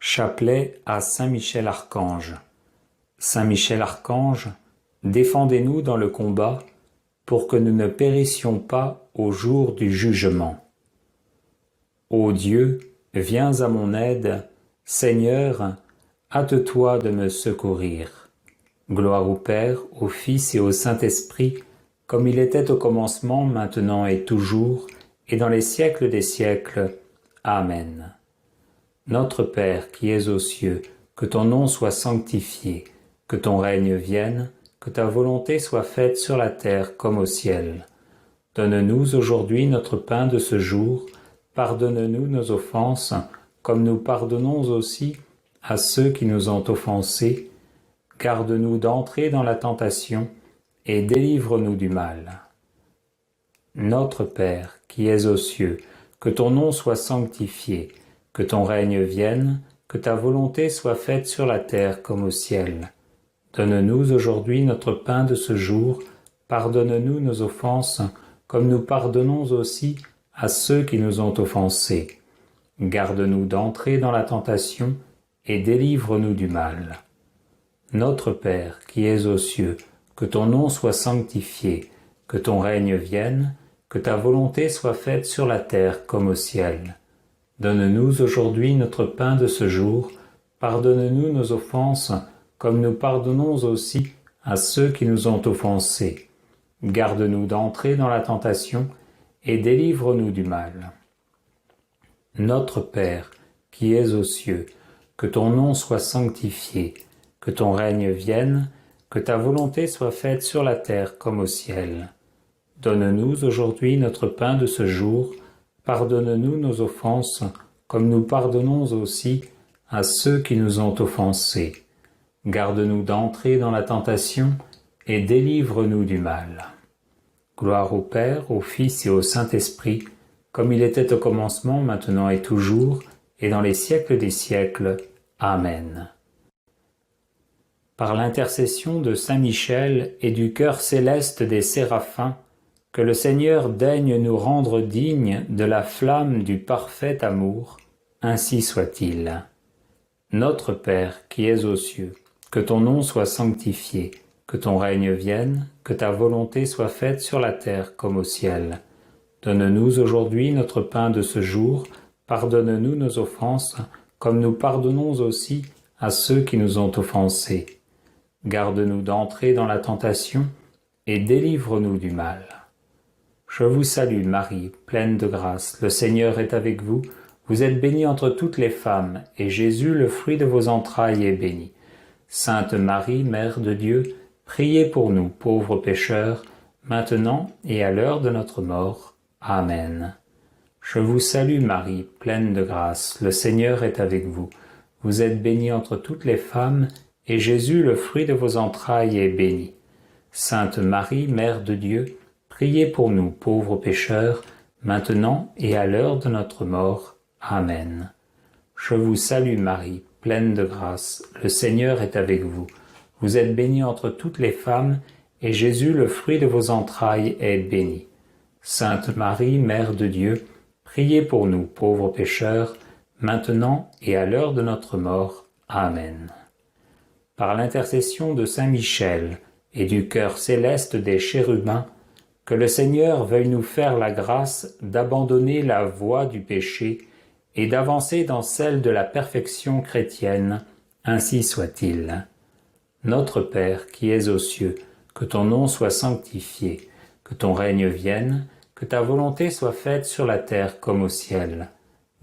Chapelet à Saint Michel Archange. Saint Michel Archange, défendez-nous dans le combat, pour que nous ne périssions pas au jour du jugement. Ô Dieu, viens à mon aide, Seigneur, hâte-toi de me secourir. Gloire au Père, au Fils et au Saint-Esprit, comme il était au commencement, maintenant et toujours, et dans les siècles des siècles. Amen. Notre Père qui es aux cieux, que ton nom soit sanctifié, que ton règne vienne, que ta volonté soit faite sur la terre comme au ciel. Donne-nous aujourd'hui notre pain de ce jour, pardonne-nous nos offenses, comme nous pardonnons aussi à ceux qui nous ont offensés. Garde-nous d'entrer dans la tentation, et délivre-nous du mal. Notre Père qui es aux cieux, que ton nom soit sanctifié, que ton règne vienne, que ta volonté soit faite sur la terre comme au ciel. Donne-nous aujourd'hui notre pain de ce jour, pardonne-nous nos offenses, comme nous pardonnons aussi à ceux qui nous ont offensés. Garde-nous d'entrer dans la tentation, et délivre-nous du mal. Notre Père qui es aux cieux, que ton nom soit sanctifié, que ton règne vienne, que ta volonté soit faite sur la terre comme au ciel. Donne-nous aujourd'hui notre pain de ce jour, pardonne-nous nos offenses, comme nous pardonnons aussi à ceux qui nous ont offensés. Garde-nous d'entrer dans la tentation, et délivre-nous du mal. Notre Père, qui es aux cieux, que ton nom soit sanctifié, que ton règne vienne, que ta volonté soit faite sur la terre comme au ciel. Donne-nous aujourd'hui notre pain de ce jour, pardonne-nous nos offenses, comme nous pardonnons aussi à ceux qui nous ont offensés. Garde-nous d'entrer dans la tentation, et délivre-nous du mal. Gloire au Père, au Fils et au Saint-Esprit, comme il était au commencement, maintenant et toujours, et dans les siècles des siècles. Amen. Par l'intercession de Saint Michel et du cœur céleste des séraphins, que le Seigneur daigne nous rendre dignes de la flamme du parfait amour, ainsi soit-il. Notre Père qui es aux cieux, que ton nom soit sanctifié, que ton règne vienne, que ta volonté soit faite sur la terre comme au ciel. Donne-nous aujourd'hui notre pain de ce jour, pardonne-nous nos offenses, comme nous pardonnons aussi à ceux qui nous ont offensés. Garde-nous d'entrer dans la tentation, et délivre-nous du mal. Je vous salue Marie, pleine de grâce, le Seigneur est avec vous. Vous êtes bénie entre toutes les femmes, et Jésus, le fruit de vos entrailles, est béni. Sainte Marie, Mère de Dieu, priez pour nous, pauvres pécheurs, maintenant et à l'heure de notre mort. Amen. Je vous salue Marie, pleine de grâce, le Seigneur est avec vous. Vous êtes bénie entre toutes les femmes, et Jésus, le fruit de vos entrailles, est béni. Sainte Marie, Mère de Dieu, priez pour nous, pauvres pécheurs, maintenant et à l'heure de notre mort. Amen. Je vous salue Marie, pleine de grâce, le Seigneur est avec vous. Vous êtes bénie entre toutes les femmes, et Jésus, le fruit de vos entrailles, est béni. Sainte Marie, Mère de Dieu, priez pour nous, pauvres pécheurs, maintenant et à l'heure de notre mort. Amen. Par l'intercession de Saint Michel et du cœur céleste des chérubins, que le Seigneur veuille nous faire la grâce d'abandonner la voie du péché et d'avancer dans celle de la perfection chrétienne, ainsi soit-il. Notre Père qui es aux cieux, que ton nom soit sanctifié, que ton règne vienne, que ta volonté soit faite sur la terre comme au ciel.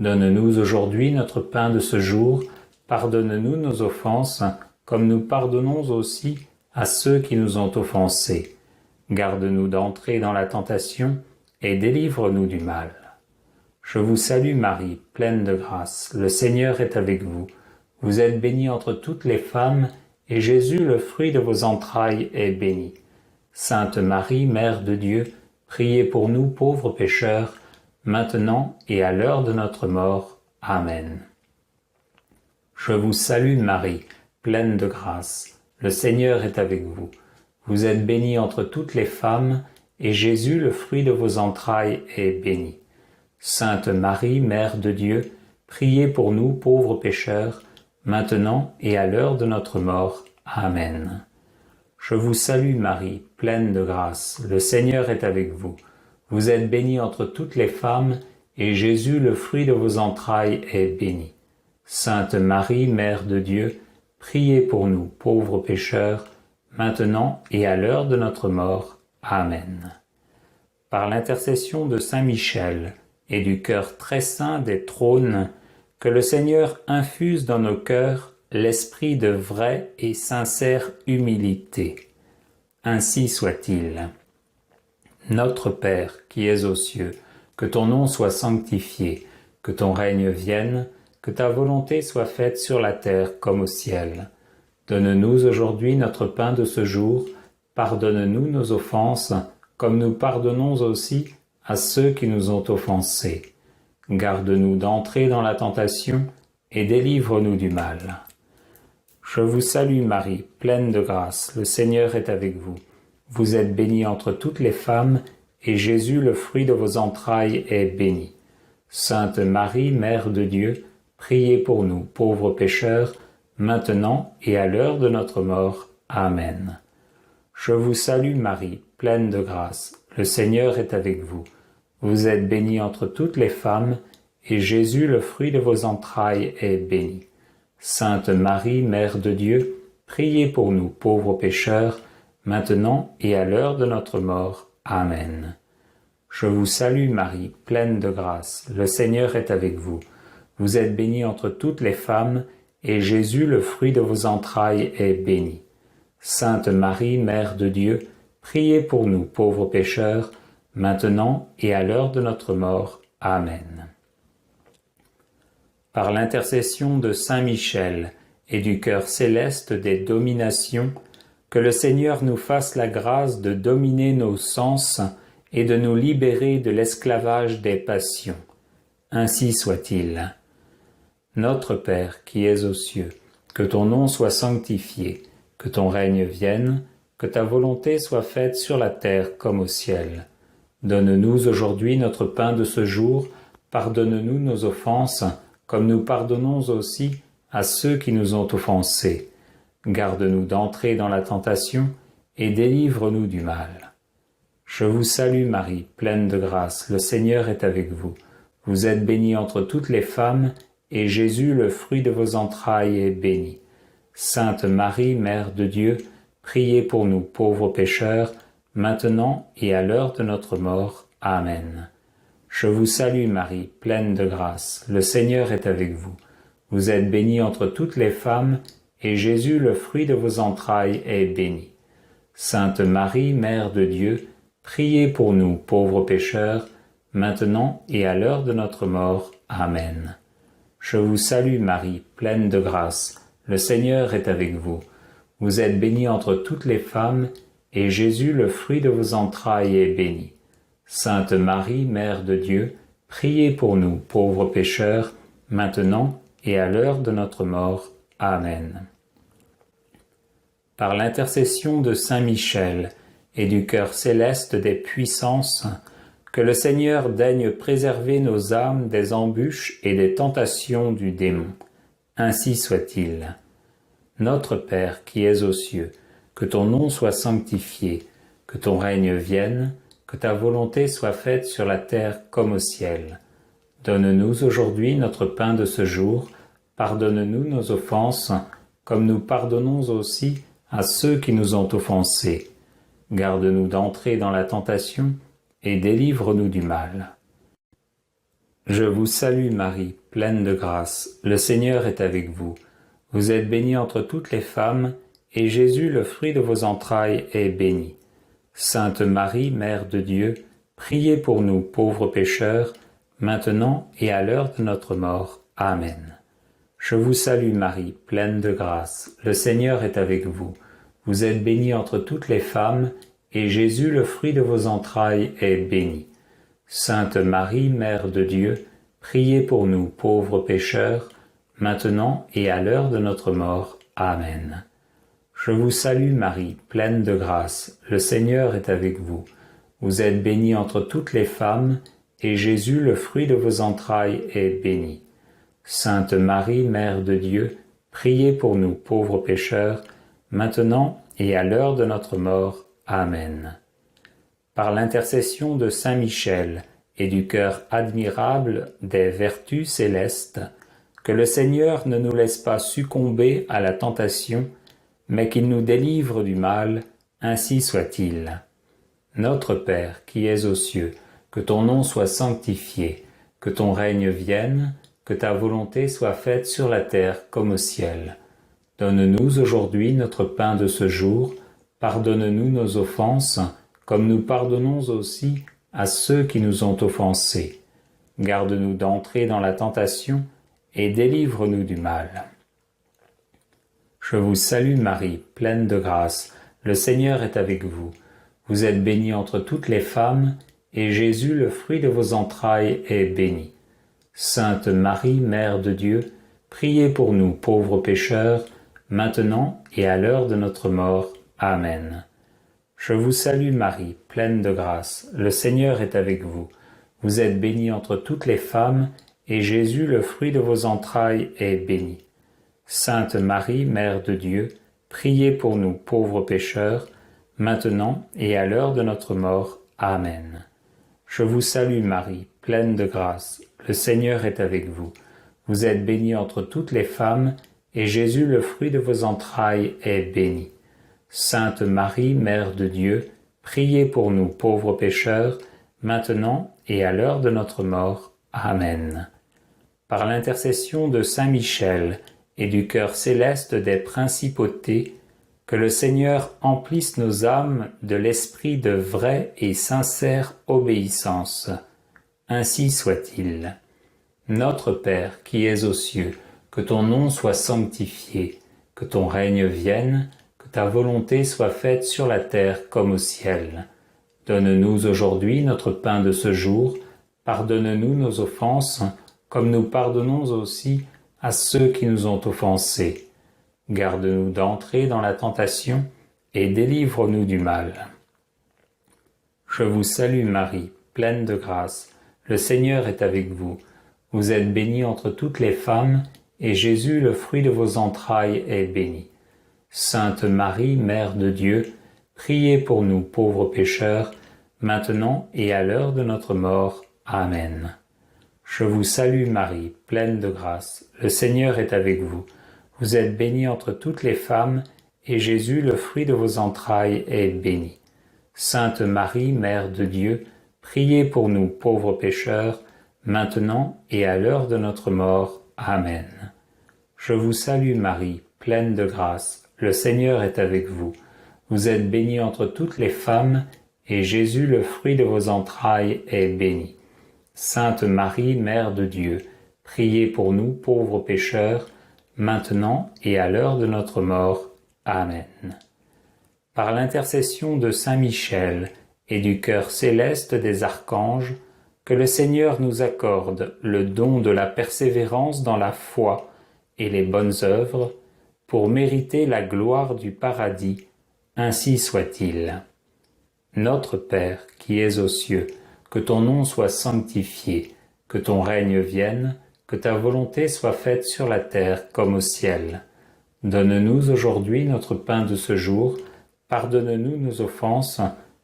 Donne-nous aujourd'hui notre pain de ce jour, pardonne-nous nos offenses, comme nous pardonnons aussi à ceux qui nous ont offensés. Garde-nous d'entrer dans la tentation, et délivre-nous du mal. Je vous salue Marie, pleine de grâce, le Seigneur est avec vous. Vous êtes bénie entre toutes les femmes, et Jésus, le fruit de vos entrailles, est béni. Sainte Marie, Mère de Dieu, priez pour nous pauvres pécheurs, maintenant et à l'heure de notre mort. Amen. Je vous salue Marie, pleine de grâce, le Seigneur est avec vous. Vous êtes bénie entre toutes les femmes, et Jésus, le fruit de vos entrailles, est béni. Sainte Marie, Mère de Dieu, priez pour nous pauvres pécheurs, maintenant et à l'heure de notre mort. Amen. Je vous salue Marie, pleine de grâce, le Seigneur est avec vous. Vous êtes bénie entre toutes les femmes, et Jésus, le fruit de vos entrailles, est béni. Sainte Marie, Mère de Dieu, priez pour nous, pauvres pécheurs, maintenant et à l'heure de notre mort. Amen. Par l'intercession de Saint Michel et du cœur très saint des trônes, que le Seigneur infuse dans nos cœurs l'esprit de vraie et sincère humilité. Ainsi soit-il. Notre Père, qui es aux cieux, que ton nom soit sanctifié, que ton règne vienne, que ta volonté soit faite sur la terre comme au ciel. Donne-nous aujourd'hui notre pain de ce jour, pardonne-nous nos offenses, comme nous pardonnons aussi à ceux qui nous ont offensés. Garde-nous d'entrer dans la tentation, et délivre-nous du mal. Je vous salue Marie, pleine de grâce, le Seigneur est avec vous. Vous êtes bénie entre toutes les femmes, et Jésus, le fruit de vos entrailles, est béni. Sainte Marie, Mère de Dieu, priez pour nous, pauvres pécheurs, maintenant et à l'heure de notre mort. Amen. Je vous salue Marie, pleine de grâce, le Seigneur est avec vous. Vous êtes bénie entre toutes les femmes, et Jésus, le fruit de vos entrailles, est béni. Sainte Marie, Mère de Dieu, priez pour nous, pauvres pécheurs, maintenant et à l'heure de notre mort. Amen. Je vous salue Marie, pleine de grâce, le Seigneur est avec vous. Vous êtes bénie entre toutes les femmes, et Jésus, le fruit de vos entrailles, est béni. Sainte Marie, Mère de Dieu, priez pour nous, pauvres pécheurs, maintenant et à l'heure de notre mort. Amen. Par l'intercession de Saint Michel et du cœur céleste des dominations, que le Seigneur nous fasse la grâce de dominer nos sens et de nous libérer de l'esclavage des passions. Ainsi soit-il. Notre Père qui es aux cieux, que ton nom soit sanctifié, que ton règne vienne, que ta volonté soit faite sur la terre comme au ciel. Donne-nous aujourd'hui notre pain de ce jour, pardonne-nous nos offenses, comme nous pardonnons aussi à ceux qui nous ont offensés. Garde-nous d'entrer dans la tentation, et délivre-nous du mal. Je vous salue Marie, pleine de grâce, le Seigneur est avec vous. Vous êtes bénie entre toutes les femmes, et Jésus, le fruit de vos entrailles, est béni. Sainte Marie, Mère de Dieu, priez pour nous pauvres pécheurs, maintenant et à l'heure de notre mort. Amen. Je vous salue Marie, pleine de grâce, le Seigneur est avec vous. Vous êtes bénie entre toutes les femmes, et Jésus, le fruit de vos entrailles, est béni. Sainte Marie, Mère de Dieu, priez pour nous pauvres pécheurs, maintenant et à l'heure de notre mort. Amen. Je vous salue Marie, pleine de grâce, le Seigneur est avec vous. Vous êtes bénie entre toutes les femmes, et Jésus, le fruit de vos entrailles, est béni. Sainte Marie, Mère de Dieu, priez pour nous, pauvres pécheurs, maintenant et à l'heure de notre mort. Amen. Par l'intercession de Saint Michel et du cœur céleste des puissances, que le Seigneur daigne préserver nos âmes des embûches et des tentations du démon. Ainsi soit-il. Notre Père qui es aux cieux, que ton nom soit sanctifié, que ton règne vienne, que ta volonté soit faite sur la terre comme au ciel. Donne-nous aujourd'hui notre pain de ce jour, pardonne-nous nos offenses, comme nous pardonnons aussi à ceux qui nous ont offensés. Garde-nous d'entrer dans la tentation, et délivre-nous du mal. Je vous salue Marie, pleine de grâce, le Seigneur est avec vous. Vous êtes bénie entre toutes les femmes, et Jésus, le fruit de vos entrailles, est béni. Sainte Marie, Mère de Dieu, priez pour nous pauvres pécheurs, maintenant et à l'heure de notre mort. Amen. Je vous salue Marie, pleine de grâce, le Seigneur est avec vous. Vous êtes bénie entre toutes les femmes, et Jésus, le fruit de vos entrailles, est béni. Sainte Marie, Mère de Dieu, priez pour nous pauvres pécheurs, maintenant et à l'heure de notre mort. Amen. Je vous salue Marie, pleine de grâce, le Seigneur est avec vous. Vous êtes bénie entre toutes les femmes, et Jésus, le fruit de vos entrailles, est béni. Sainte Marie, Mère de Dieu, priez pour nous pauvres pécheurs, maintenant et à l'heure de notre mort. Amen. Par l'intercession de Saint Michel et du cœur admirable des vertus célestes, que le Seigneur ne nous laisse pas succomber à la tentation, mais qu'il nous délivre du mal, ainsi soit-il. Notre Père qui es aux cieux, que ton nom soit sanctifié, que ton règne vienne, que ta volonté soit faite sur la terre comme au ciel. Donne-nous aujourd'hui notre pain de ce jour, pardonne-nous nos offenses, comme nous pardonnons aussi à ceux qui nous ont offensés. Garde-nous d'entrer dans la tentation, et délivre-nous du mal. Je vous salue Marie, pleine de grâce, le Seigneur est avec vous. Vous êtes bénie entre toutes les femmes, et Jésus, le fruit de vos entrailles, est béni. Sainte Marie, Mère de Dieu, priez pour nous pauvres pécheurs, maintenant et à l'heure de notre mort. Amen. Je vous salue Marie, pleine de grâce, le Seigneur est avec vous. Vous êtes bénie entre toutes les femmes, et Jésus, le fruit de vos entrailles, est béni. Sainte Marie, Mère de Dieu, priez pour nous pauvres pécheurs, maintenant et à l'heure de notre mort. Amen. Je vous salue Marie, pleine de grâce, le Seigneur est avec vous. Vous êtes bénie entre toutes les femmes, et Jésus, le fruit de vos entrailles, est béni. Sainte Marie, Mère de Dieu, priez pour nous pauvres pécheurs, maintenant et à l'heure de notre mort. Amen. Par l'intercession de Saint Michel et du cœur céleste des principautés, que le Seigneur emplisse nos âmes de l'esprit de vraie et sincère obéissance. Ainsi soit-il. Notre Père qui es aux cieux, que ton nom soit sanctifié, que ton règne vienne, que ta volonté soit faite sur la terre comme au ciel. Donne-nous aujourd'hui notre pain de ce jour, pardonne-nous nos offenses, comme nous pardonnons aussi à ceux qui nous ont offensés. Garde-nous d'entrer dans la tentation et délivre-nous du mal. Je vous salue Marie, pleine de grâce, le Seigneur est avec vous. Vous êtes bénie entre toutes les femmes, et Jésus, le fruit de vos entrailles, est béni. Sainte Marie, Mère de Dieu, priez pour nous pauvres pécheurs, maintenant et à l'heure de notre mort. Amen. Je vous salue Marie, pleine de grâce, le Seigneur est avec vous. Vous êtes bénie entre toutes les femmes, et Jésus, le fruit de vos entrailles, est béni. Sainte Marie, Mère de Dieu, priez pour nous pauvres pécheurs, maintenant et à l'heure de notre mort. Amen. Je vous salue Marie, pleine de grâce, le Seigneur est avec vous. Vous êtes bénie entre toutes les femmes, et Jésus, le fruit de vos entrailles, est béni. Sainte Marie, Mère de Dieu, priez pour nous pauvres pécheurs, maintenant et à l'heure de notre mort. Amen. Par l'intercession de Saint Michel et du cœur céleste des archanges, que le Seigneur nous accorde le don de la persévérance dans la foi et les bonnes œuvres, pour mériter la gloire du paradis, ainsi soit-il. Notre Père qui es aux cieux, que ton nom soit sanctifié, que ton règne vienne, que ta volonté soit faite sur la terre comme au ciel. Donne-nous aujourd'hui notre pain de ce jour, pardonne-nous nos offenses,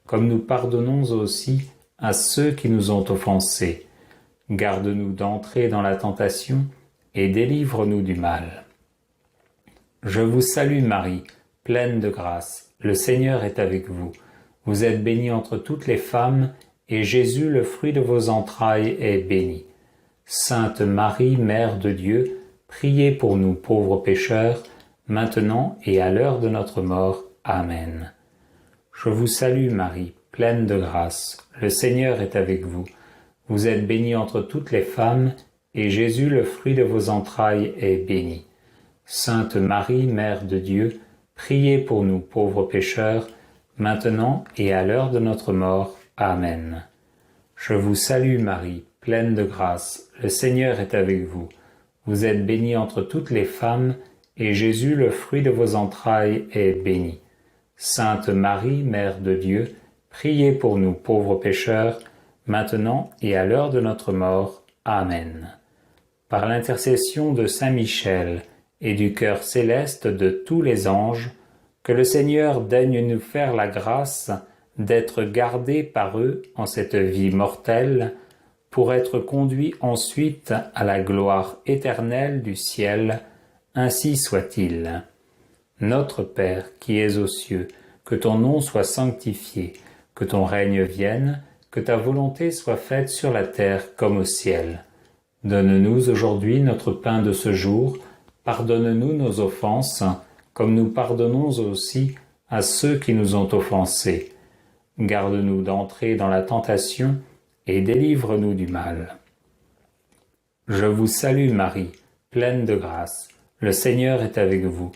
comme nous pardonnons aussi à ceux qui nous ont offensés. Garde-nous d'entrer dans la tentation, et délivre-nous du mal. Je vous salue Marie, pleine de grâce, le Seigneur est avec vous. Vous êtes bénie entre toutes les femmes, et Jésus, le fruit de vos entrailles, est béni. Sainte Marie, Mère de Dieu, priez pour nous pauvres pécheurs, maintenant et à l'heure de notre mort. Amen. Je vous salue Marie, pleine de grâce, le Seigneur est avec vous. Vous êtes bénie entre toutes les femmes, et Jésus, le fruit de vos entrailles, est béni. Sainte Marie, Mère de Dieu, priez pour nous pauvres pécheurs, maintenant et à l'heure de notre mort. Amen. Je vous salue Marie, pleine de grâce, le Seigneur est avec vous. Vous êtes bénie entre toutes les femmes, et Jésus, le fruit de vos entrailles, est béni. Sainte Marie, Mère de Dieu, priez pour nous pauvres pécheurs, maintenant et à l'heure de notre mort. Amen. Par l'intercession de Saint Michel et du cœur céleste de tous les anges, que le Seigneur daigne nous faire la grâce d'être gardés par eux en cette vie mortelle, pour être conduits ensuite à la gloire éternelle du ciel, ainsi soit-il. Notre Père qui es aux cieux, que ton nom soit sanctifié, que ton règne vienne, que ta volonté soit faite sur la terre comme au ciel. Donne-nous aujourd'hui notre pain de ce jour, pardonne-nous nos offenses, comme nous pardonnons aussi à ceux qui nous ont offensés. Garde-nous d'entrer dans la tentation et délivre-nous du mal. Je vous salue Marie, pleine de grâce. Le Seigneur est avec vous.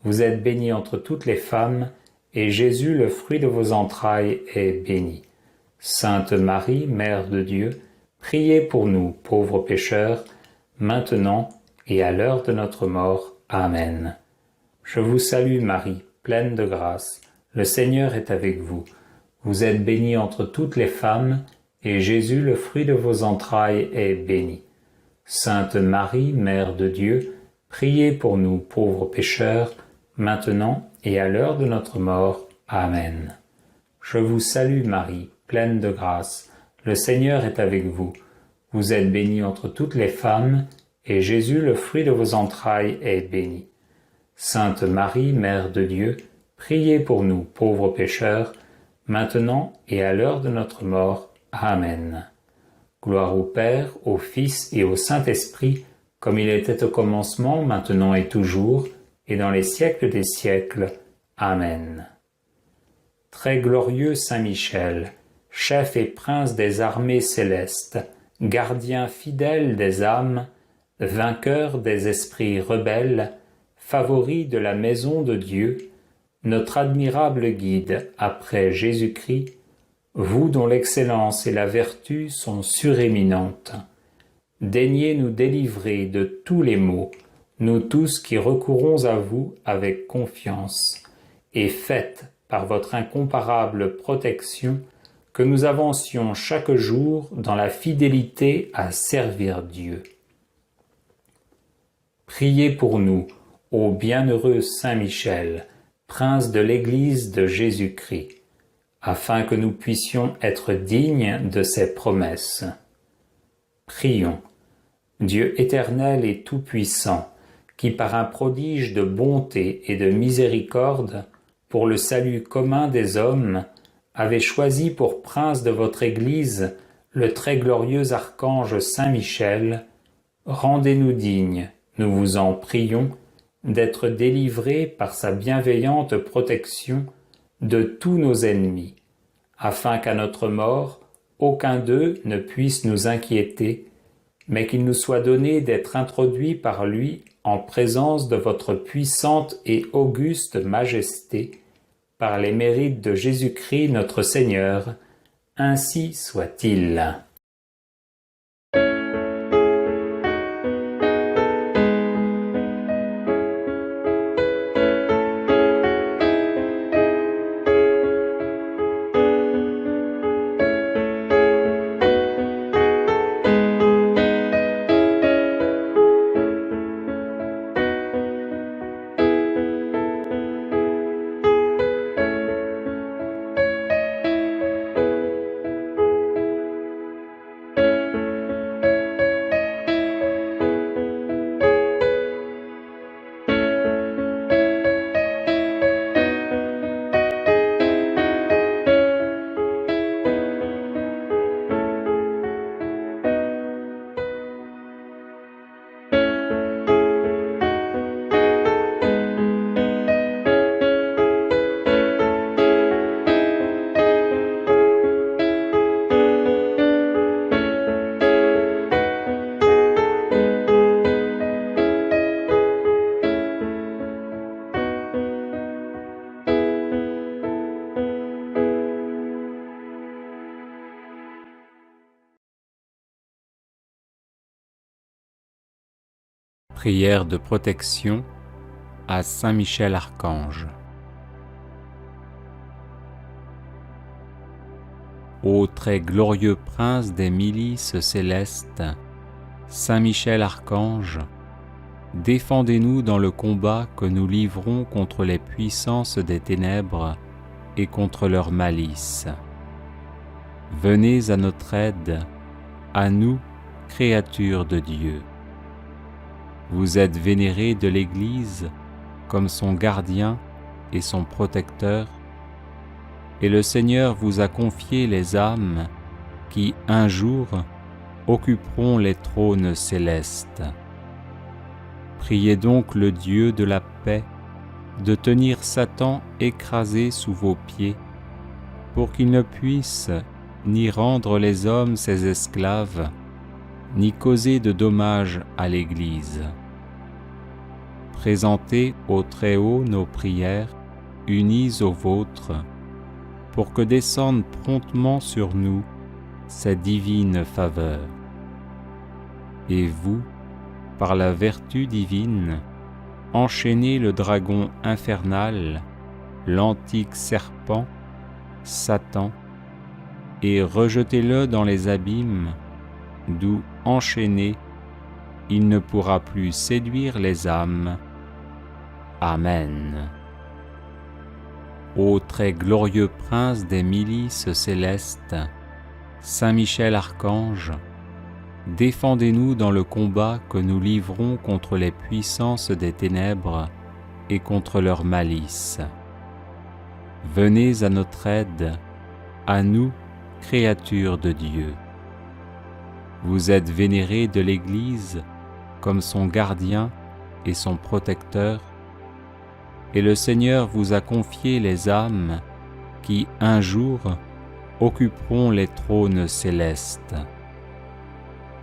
Vous êtes bénie entre toutes les femmes, et Jésus, le fruit de vos entrailles, est béni. Sainte Marie, Mère de Dieu, priez pour nous, pauvres pécheurs, maintenant et à l'heure de notre mort. Amen. Je vous salue Marie, pleine de grâce. Le Seigneur est avec vous. Vous êtes bénie entre toutes les femmes, et Jésus, le fruit de vos entrailles, est béni. Sainte Marie, Mère de Dieu, priez pour nous, pauvres pécheurs, maintenant et à l'heure de notre mort. Amen. Je vous salue Marie, pleine de grâce. Le Seigneur est avec vous. Vous êtes bénie entre toutes les femmes, et Jésus, le fruit de vos entrailles, est béni. Sainte Marie, Mère de Dieu, priez pour nous, pauvres pécheurs, maintenant et à l'heure de notre mort. Amen. Gloire au Père, au Fils et au Saint-Esprit, comme il était au commencement, maintenant et toujours, et dans les siècles des siècles. Amen. Très glorieux Saint Michel, chef et prince des armées célestes, gardien fidèle des âmes, vainqueur des esprits rebelles, favori de la maison de Dieu, notre admirable guide après Jésus-Christ, vous dont l'excellence et la vertu sont suréminentes, daignez nous délivrer de tous les maux, nous tous qui recourons à vous avec confiance, et faites, par votre incomparable protection, que nous avancions chaque jour dans la fidélité à servir Dieu. Priez pour nous, ô bienheureux Saint Michel, prince de l'Église de Jésus-Christ, afin que nous puissions être dignes de ses promesses. Prions. Dieu éternel et tout-puissant, qui par un prodige de bonté et de miséricorde, pour le salut commun des hommes, avez choisi pour prince de votre Église le très glorieux archange Saint Michel, rendez-nous dignes, nous vous en prions, d'être délivrés par sa bienveillante protection de tous nos ennemis, afin qu'à notre mort, aucun d'eux ne puisse nous inquiéter, mais qu'il nous soit donné d'être introduits par lui en présence de votre puissante et auguste majesté, par les mérites de Jésus-Christ notre Seigneur, ainsi soit-il. Prière de protection à Saint Michel Archange. Ô très glorieux prince des milices célestes, Saint Michel Archange, défendez-nous dans le combat que nous livrons contre les puissances des ténèbres et contre leur malice. Venez à notre aide, à nous, créatures de Dieu. Vous êtes vénérés de l'Église comme son gardien et son protecteur, et le Seigneur vous a confié les âmes qui, un jour, occuperont les trônes célestes. Priez donc le Dieu de la paix de tenir Satan écrasé sous vos pieds, pour qu'il ne puisse ni rendre les hommes ses esclaves, ni causer de dommages à l'Église. Présentez au Très-Haut nos prières, unies aux vôtres, pour que descende promptement sur nous sa divine faveur. Et vous, par la vertu divine, enchaînez le dragon infernal, l'antique serpent, Satan, et rejetez-le dans les abîmes, d'où, enchaîné, il ne pourra plus séduire les âmes. Amen. Ô très glorieux prince des milices célestes, Saint Michel Archange, défendez-nous dans le combat que nous livrons contre les puissances des ténèbres et contre leur malice. Venez à notre aide, à nous, créatures de Dieu. Vous êtes vénérés de l'Église comme son gardien et son protecteur, et le Seigneur vous a confié les âmes qui, un jour, occuperont les trônes célestes.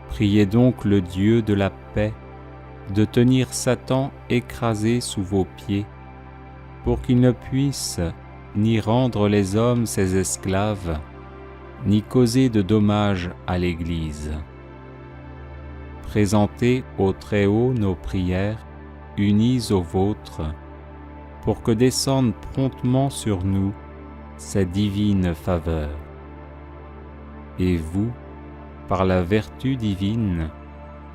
Priez donc le Dieu de la paix de tenir Satan écrasé sous vos pieds, pour qu'il ne puisse ni rendre les hommes ses esclaves, ni causer de dommages à l'Église. Présentez au Très-Haut nos prières, unies aux vôtres, pour que descende promptement sur nous sa divine faveur. Et vous, par la vertu divine,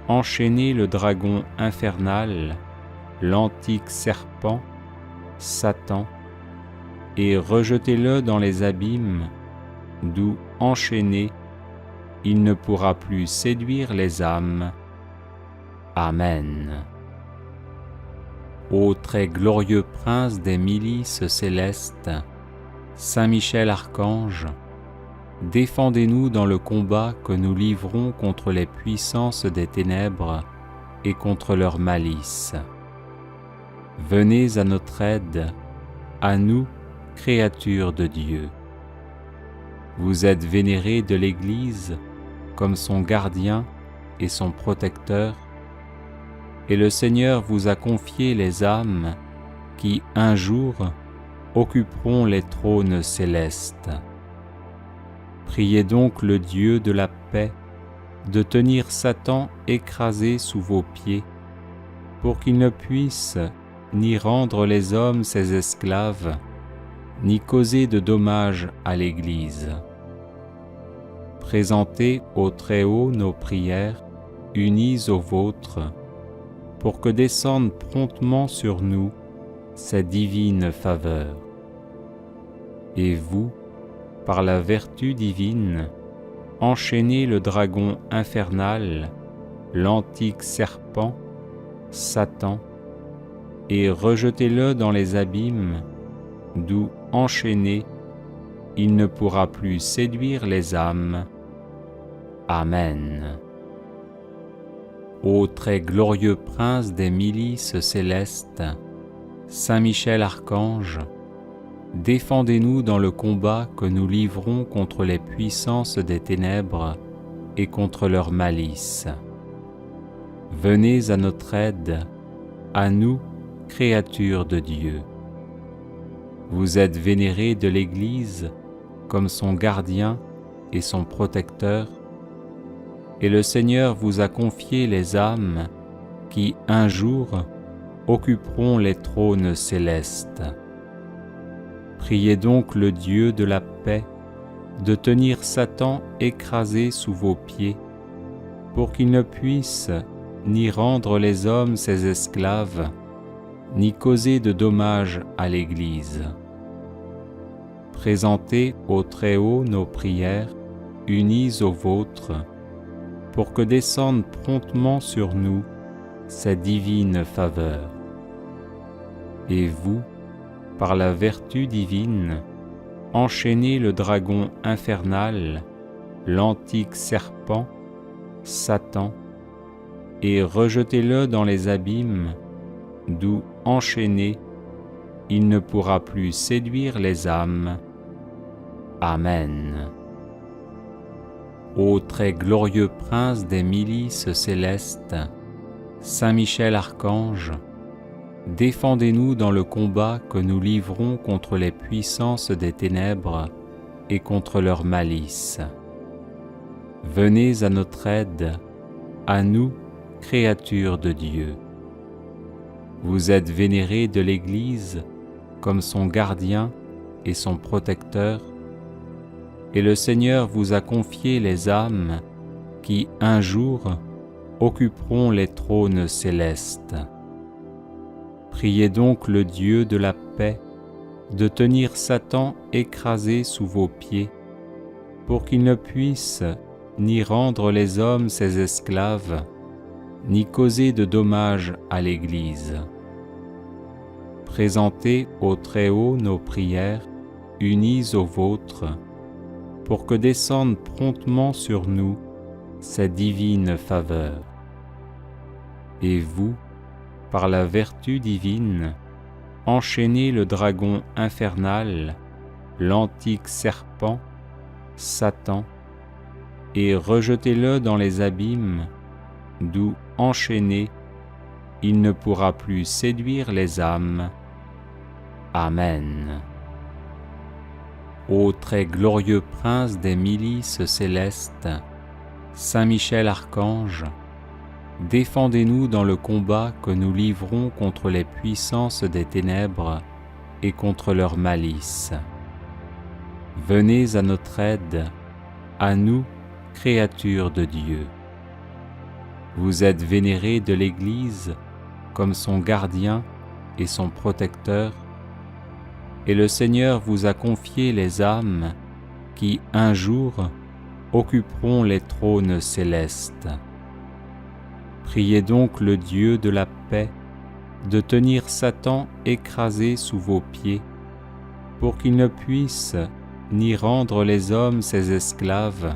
enchaînez le dragon infernal, l'antique serpent, Satan, et rejetez-le dans les abîmes, d'où, enchaîné, il ne pourra plus séduire les âmes. Amen. Ô très glorieux prince des milices célestes, Saint Michel Archange, défendez-nous dans le combat que nous livrons contre les puissances des ténèbres et contre leur malice. Venez à notre aide, à nous, créatures de Dieu. Vous êtes vénérés de l'Église comme son gardien et son protecteur, et le Seigneur vous a confié les âmes qui, un jour, occuperont les trônes célestes. Priez donc le Dieu de la paix de tenir Satan écrasé sous vos pieds, pour qu'il ne puisse ni rendre les hommes ses esclaves, ni causer de dommages à l'Église. Présentez au Très-Haut nos prières, unies aux vôtres, pour que descende promptement sur nous sa divine faveur. Et vous, par la vertu divine, enchaînez le dragon infernal, l'antique serpent, Satan, et rejetez-le dans les abîmes, d'où, enchaîné, il ne pourra plus séduire les âmes. Amen. Ô très glorieux prince des milices célestes, Saint Michel Archange, défendez-nous dans le combat que nous livrons contre les puissances des ténèbres et contre leur malice. Venez à notre aide, à nous, créatures de Dieu. Vous êtes vénérés de l'Église comme son gardien et son protecteur, et le Seigneur vous a confié les âmes qui, un jour, occuperont les trônes célestes. Priez donc le Dieu de la paix de tenir Satan écrasé sous vos pieds, pour qu'il ne puisse ni rendre les hommes ses esclaves, ni causer de dommages à l'Église. Présentez au Très-Haut nos prières, unies aux vôtres, pour que descende promptement sur nous sa divine faveur. Et vous, par la vertu divine, enchaînez le dragon infernal, l'antique serpent, Satan, et rejetez-le dans les abîmes, d'où, enchaîné, il ne pourra plus séduire les âmes. Amen. Ô très glorieux prince des milices célestes, Saint Michel Archange, défendez-nous dans le combat que nous livrons contre les puissances des ténèbres et contre leur malice. Venez à notre aide, à nous, créatures de Dieu. Vous êtes vénérés de l'Église comme son gardien et son protecteur, et le Seigneur vous a confié les âmes qui, un jour, occuperont les trônes célestes. Priez donc le Dieu de la paix de tenir Satan écrasé sous vos pieds, pour qu'il ne puisse ni rendre les hommes ses esclaves, ni causer de dommages à l'Église. Présentez au Très-Haut nos prières, unies aux vôtres, pour que descende promptement sur nous sa divine faveur. Et vous, par la vertu divine, enchaînez le dragon infernal, l'antique serpent, Satan, et rejetez-le dans les abîmes, d'où, enchaîné, il ne pourra plus séduire les âmes. Amen. Ô très glorieux prince des milices célestes, Saint Michel Archange, défendez-nous dans le combat que nous livrons contre les puissances des ténèbres et contre leur malice. Venez à notre aide, à nous, créatures de Dieu. Vous êtes vénérés de l'Église comme son gardien et son protecteur, et le Seigneur vous a confié les âmes qui, un jour, occuperont les trônes célestes. Priez donc le Dieu de la paix de tenir Satan écrasé sous vos pieds, pour qu'il ne puisse ni rendre les hommes ses esclaves,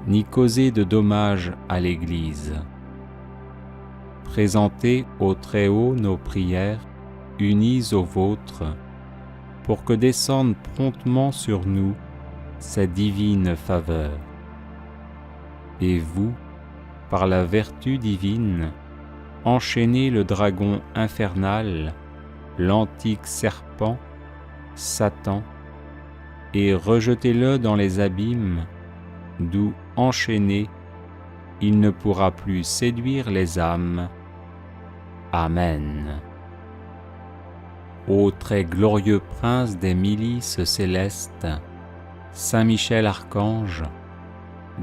ni causer de dommages à l'Église. Présentez au Très-Haut nos prières, unies aux vôtres, pour que descende promptement sur nous sa divine faveur. Et vous, par la vertu divine, enchaînez le dragon infernal, l'antique serpent, Satan, et rejetez-le dans les abîmes, d'où, enchaîné, il ne pourra plus séduire les âmes. Amen. Ô très glorieux prince des milices célestes, Saint Michel Archange,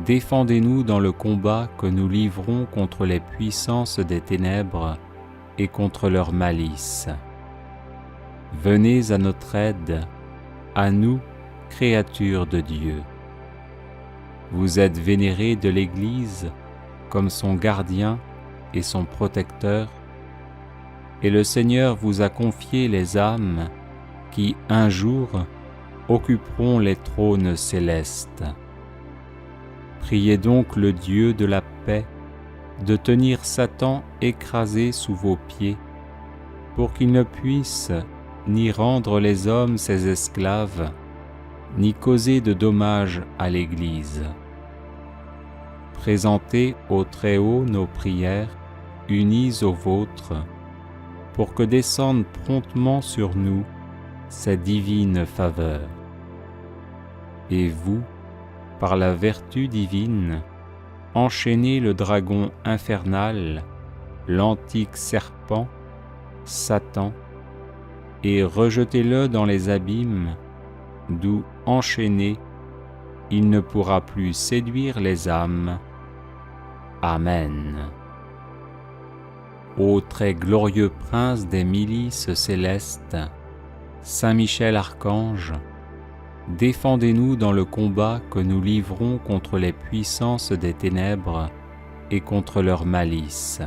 défendez-nous dans le combat que nous livrons contre les puissances des ténèbres et contre leur malice. Venez à notre aide, à nous, créatures de Dieu. Vous êtes vénérés de l'Église comme son gardien et son protecteur, et le Seigneur vous a confié les âmes qui, un jour, occuperont les trônes célestes. Priez donc le Dieu de la paix de tenir Satan écrasé sous vos pieds, pour qu'il ne puisse ni rendre les hommes ses esclaves, ni causer de dommages à l'Église. Présentez au Très-Haut nos prières, unies aux vôtres, pour que descende promptement sur nous sa divine faveur. Et vous, par la vertu divine, enchaînez le dragon infernal, l'antique serpent, Satan, et rejetez-le dans les abîmes, d'où, enchaîné, il ne pourra plus séduire les âmes. Amen. Ô très glorieux prince des milices célestes, Saint Michel Archange, défendez-nous dans le combat que nous livrons contre les puissances des ténèbres et contre leur malice.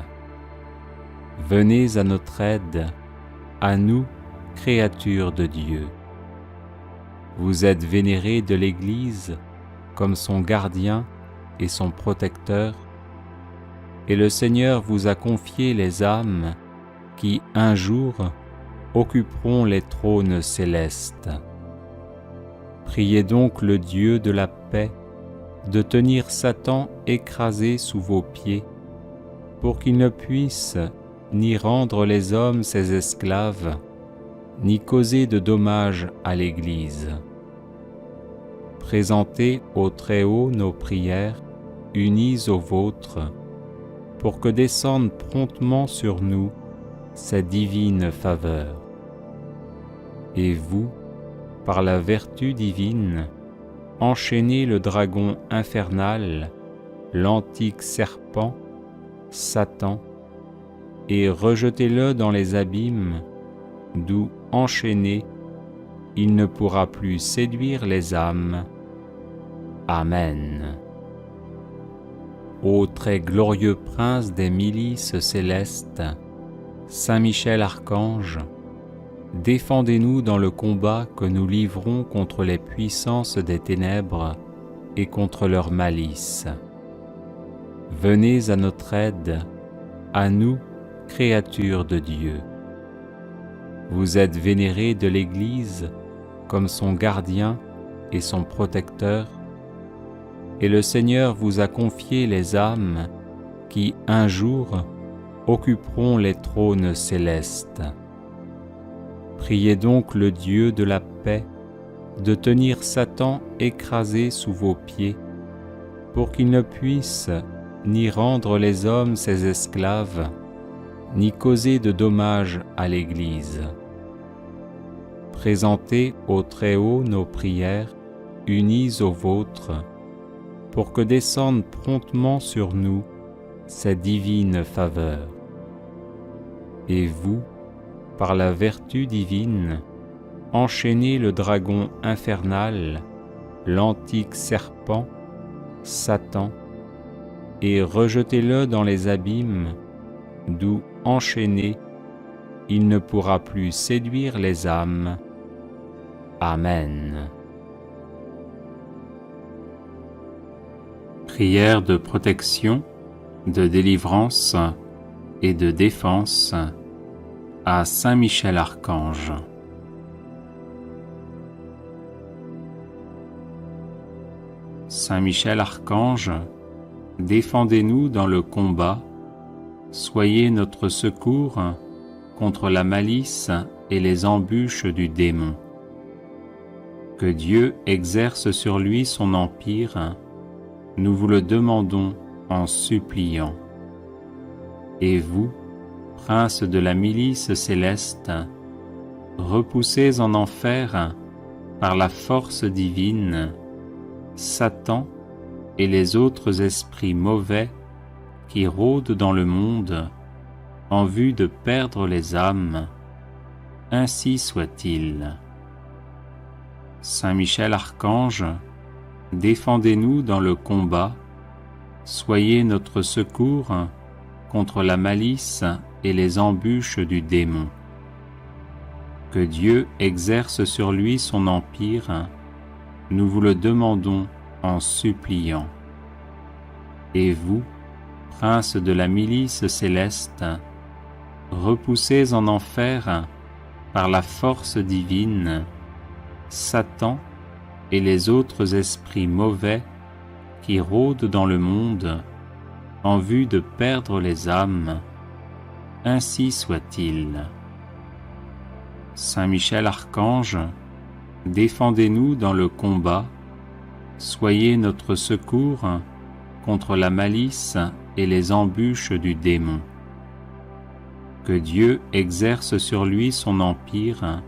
Venez à notre aide, à nous, créatures de Dieu. Vous êtes vénérés de l'Église comme son gardien et son protecteur, et le Seigneur vous a confié les âmes qui, un jour, occuperont les trônes célestes. Priez donc le Dieu de la paix de tenir Satan écrasé sous vos pieds, pour qu'il ne puisse ni rendre les hommes ses esclaves, ni causer de dommages à l'Église. Présentez au Très-Haut nos prières, unies aux vôtres, pour que descende promptement sur nous sa divine faveur. Et vous, par la vertu divine, enchaînez le dragon infernal, l'antique serpent, Satan, et rejetez-le dans les abîmes, d'où, enchaîné, il ne pourra plus séduire les âmes. Amen. Ô très glorieux prince des milices célestes, Saint Michel Archange, défendez-nous dans le combat que nous livrons contre les puissances des ténèbres et contre leur malice. Venez à notre aide, à nous, créatures de Dieu. Vous êtes vénérés de l'Église comme son gardien et son protecteur, et le Seigneur vous a confié les âmes qui, un jour, occuperont les trônes célestes. Priez donc le Dieu de la paix de tenir Satan écrasé sous vos pieds, pour qu'il ne puisse ni rendre les hommes ses esclaves, ni causer de dommages à l'Église. Présentez au Très-Haut nos prières, unies aux vôtres, pour que descende promptement sur nous sa divine faveur. Et vous, par la vertu divine, enchaînez le dragon infernal, l'antique serpent, Satan, et rejetez-le dans les abîmes, d'où, enchaîné, il ne pourra plus séduire les âmes. Amen. Prière de protection, de délivrance et de défense à Saint Michel Archange. Saint Michel Archange, défendez-nous dans le combat, soyez notre secours contre la malice et les embûches du démon. Que Dieu exerce sur lui son empire, nous vous le demandons en suppliant. Et vous, princes de la milice céleste, repoussez en enfer par la force divine Satan et les autres esprits mauvais qui rôdent dans le monde en vue de perdre les âmes. Ainsi soit-il. Saint Michel Archange, défendez-nous dans le combat, soyez notre secours contre la malice et les embûches du démon. Que Dieu exerce sur lui son empire, nous vous le demandons en suppliant. Et vous, princes de la milice céleste, repoussez en enfer par la force divine Satan et les autres esprits mauvais qui rôdent dans le monde en vue de perdre les âmes. Ainsi soit-il. Saint Michel Archange, défendez-nous dans le combat, soyez notre secours contre la malice et les embûches du démon. Que Dieu exerce sur lui son empire,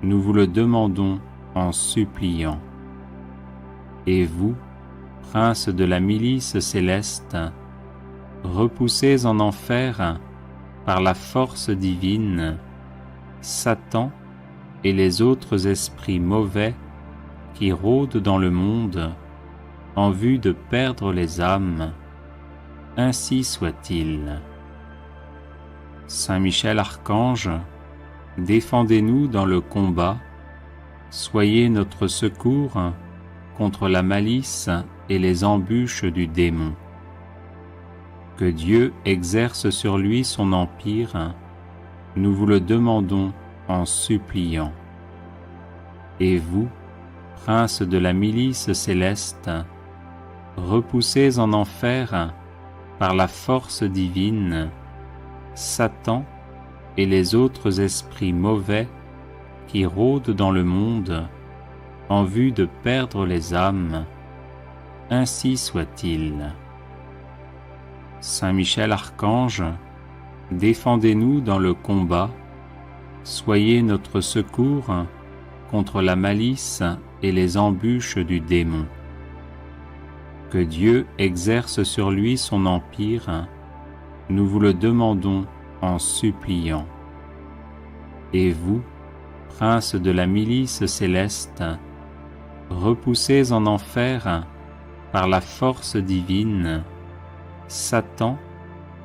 nous vous le demandons en suppliant. Et vous, princes de la milice céleste, repoussez en enfer par la force divine, Satan et les autres esprits mauvais qui rôdent dans le monde en vue de perdre les âmes, ainsi soit-il. Saint Michel Archange, défendez-nous dans le combat, soyez notre secours contre la malice et les embûches du démon. Que Dieu exerce sur lui son empire, nous vous le demandons en suppliant. Et vous, princes de la milice céleste, repoussés en enfer par la force divine, Satan et les autres esprits mauvais qui rôdent dans le monde en vue de perdre les âmes, ainsi soit-il. Saint Michel Archange, défendez-nous dans le combat, soyez notre secours contre la malice et les embûches du démon. Que Dieu exerce sur lui son empire, nous vous le demandons en suppliant. Et vous, princes de la milice céleste, repoussés en enfer par la force divine, Satan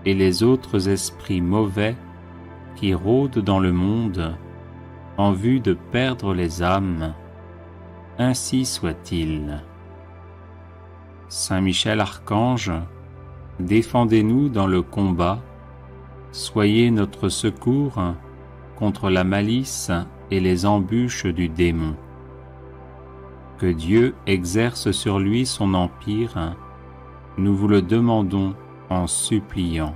et les autres esprits mauvais qui rôdent dans le monde en vue de perdre les âmes, ainsi soit-il. Saint Michel Archange, défendez-nous dans le combat, soyez notre secours contre la malice et les embûches du démon. Que Dieu exerce sur lui son empire, nous vous le demandons en suppliant.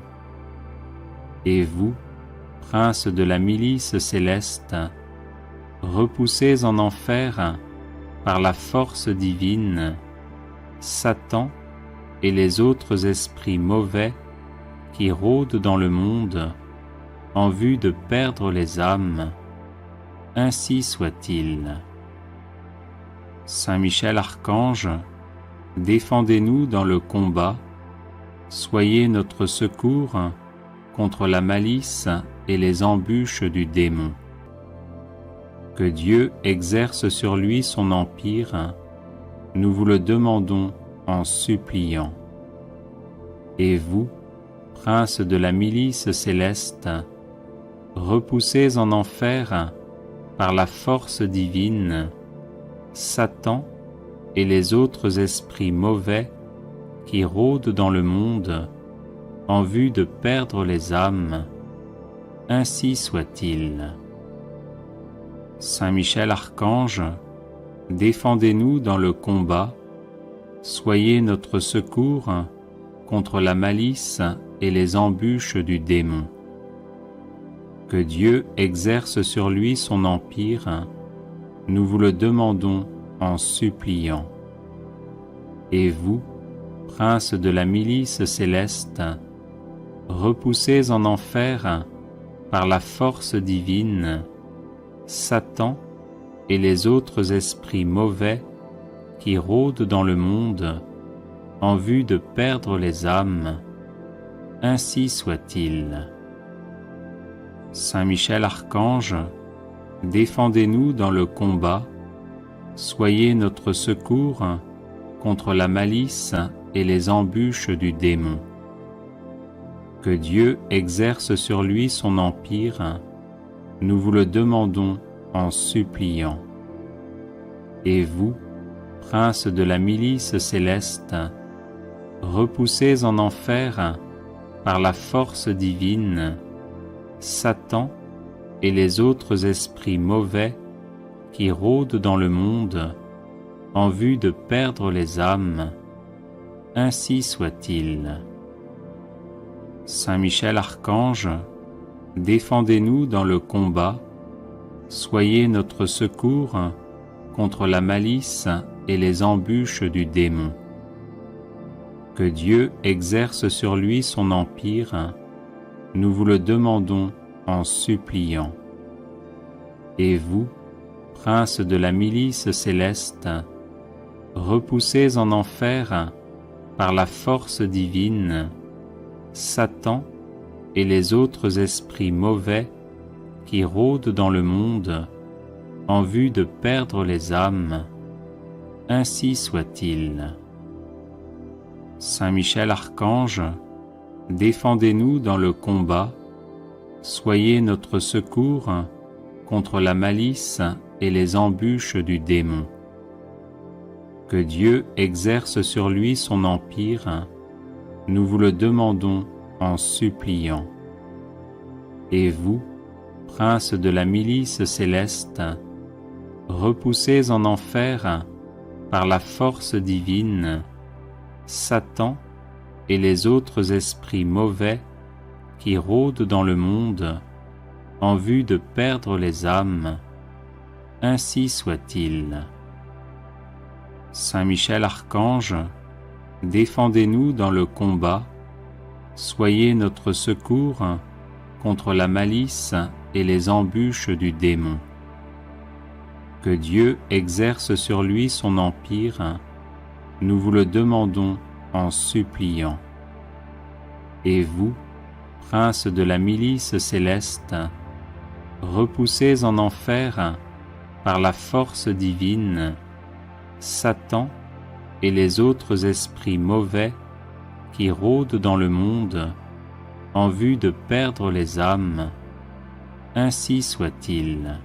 Et vous, princes de la milice céleste, repoussés en enfer par la force divine, Satan et les autres esprits mauvais qui rôdent dans le monde en vue de perdre les âmes, ainsi soit-il. Saint Michel Archange, défendez-nous dans le combat, soyez notre secours contre la malice et les embûches du démon. Que Dieu exerce sur lui son empire, nous vous le demandons en suppliant. Et vous, princes de la milice céleste, repoussés en enfer par la force divine, Satan et les autres esprits mauvais qui rôdent dans le monde en vue de perdre les âmes, ainsi soit-il. Saint Michel Archange, défendez-nous dans le combat, soyez notre secours contre la malice et les embûches du démon. Que Dieu exerce sur lui son empire, nous vous le demandons en suppliant. Et vous, princes de la milice céleste, repoussés en enfer par la force divine, Satan et les autres esprits mauvais qui rôdent dans le monde en vue de perdre les âmes, ainsi soit-il. Saint Michel Archange, défendez-nous dans le combat, soyez notre secours contre la malice et les embûches du démon. Que Dieu exerce sur lui son empire, nous vous le demandons en suppliant. Et vous, princes de la milice céleste, repoussés en enfer par la force divine, Satan et les autres esprits mauvais qui rôdent dans le monde en vue de perdre les âmes, ainsi soit-il. Saint Michel Archange, défendez-nous dans le combat, soyez notre secours contre la malice et les embûches du démon. Que Dieu exerce sur lui son empire, nous vous le demandons en suppliant. Et vous, princes de la milice céleste, repoussés en enfer par la force divine, Satan et les autres esprits mauvais qui rôdent dans le monde en vue de perdre les âmes, ainsi soit-il. Saint Michel Archange, défendez-nous dans le combat, soyez notre secours contre la malice et les embûches du démon. Que Dieu exerce sur lui son empire, nous vous le demandons en suppliant. Et vous, princes de la milice céleste, repoussez en enfer par la force divine Satan et les autres esprits mauvais qui rôdent dans le monde en vue de perdre les âmes, ainsi soit-il. Saint Michel Archange, défendez-nous dans le combat, soyez notre secours contre la malice et les embûches du démon. Que Dieu exerce sur lui son empire, nous vous le demandons en suppliant. Et vous, princes de la milice céleste, repoussez en enfer par la force divine Satan et les autres esprits mauvais qui rôdent dans le monde en vue de perdre les âmes, ainsi soit-il.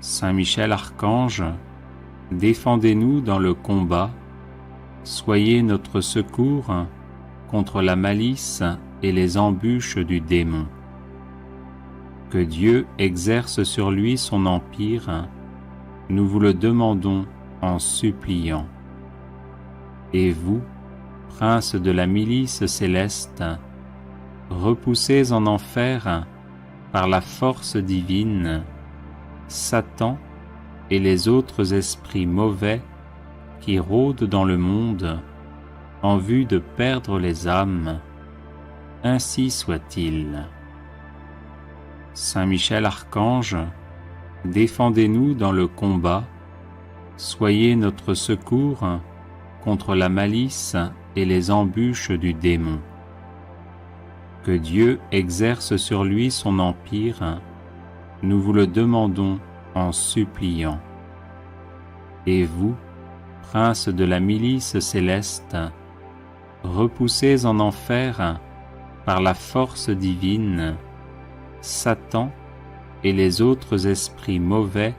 Saint Michel Archange, défendez-nous dans le combat, soyez notre secours contre la malice et les embûches du démon. Que Dieu exerce sur lui son empire, nous vous le demandons en suppliant. Et vous, princes de la milice céleste, repoussez en enfer par la force divine Satan et les autres esprits mauvais qui rôdent dans le monde en vue de perdre les âmes, ainsi soit-il. Saint Michel Archange, défendez-nous dans le combat, soyez notre secours contre la malice et les embûches du démon. Que Dieu exerce sur lui son empire, nous vous le demandons en suppliant. Et vous, princes de la milice céleste, repoussez en enfer par la force divine Satan et les autres esprits mauvais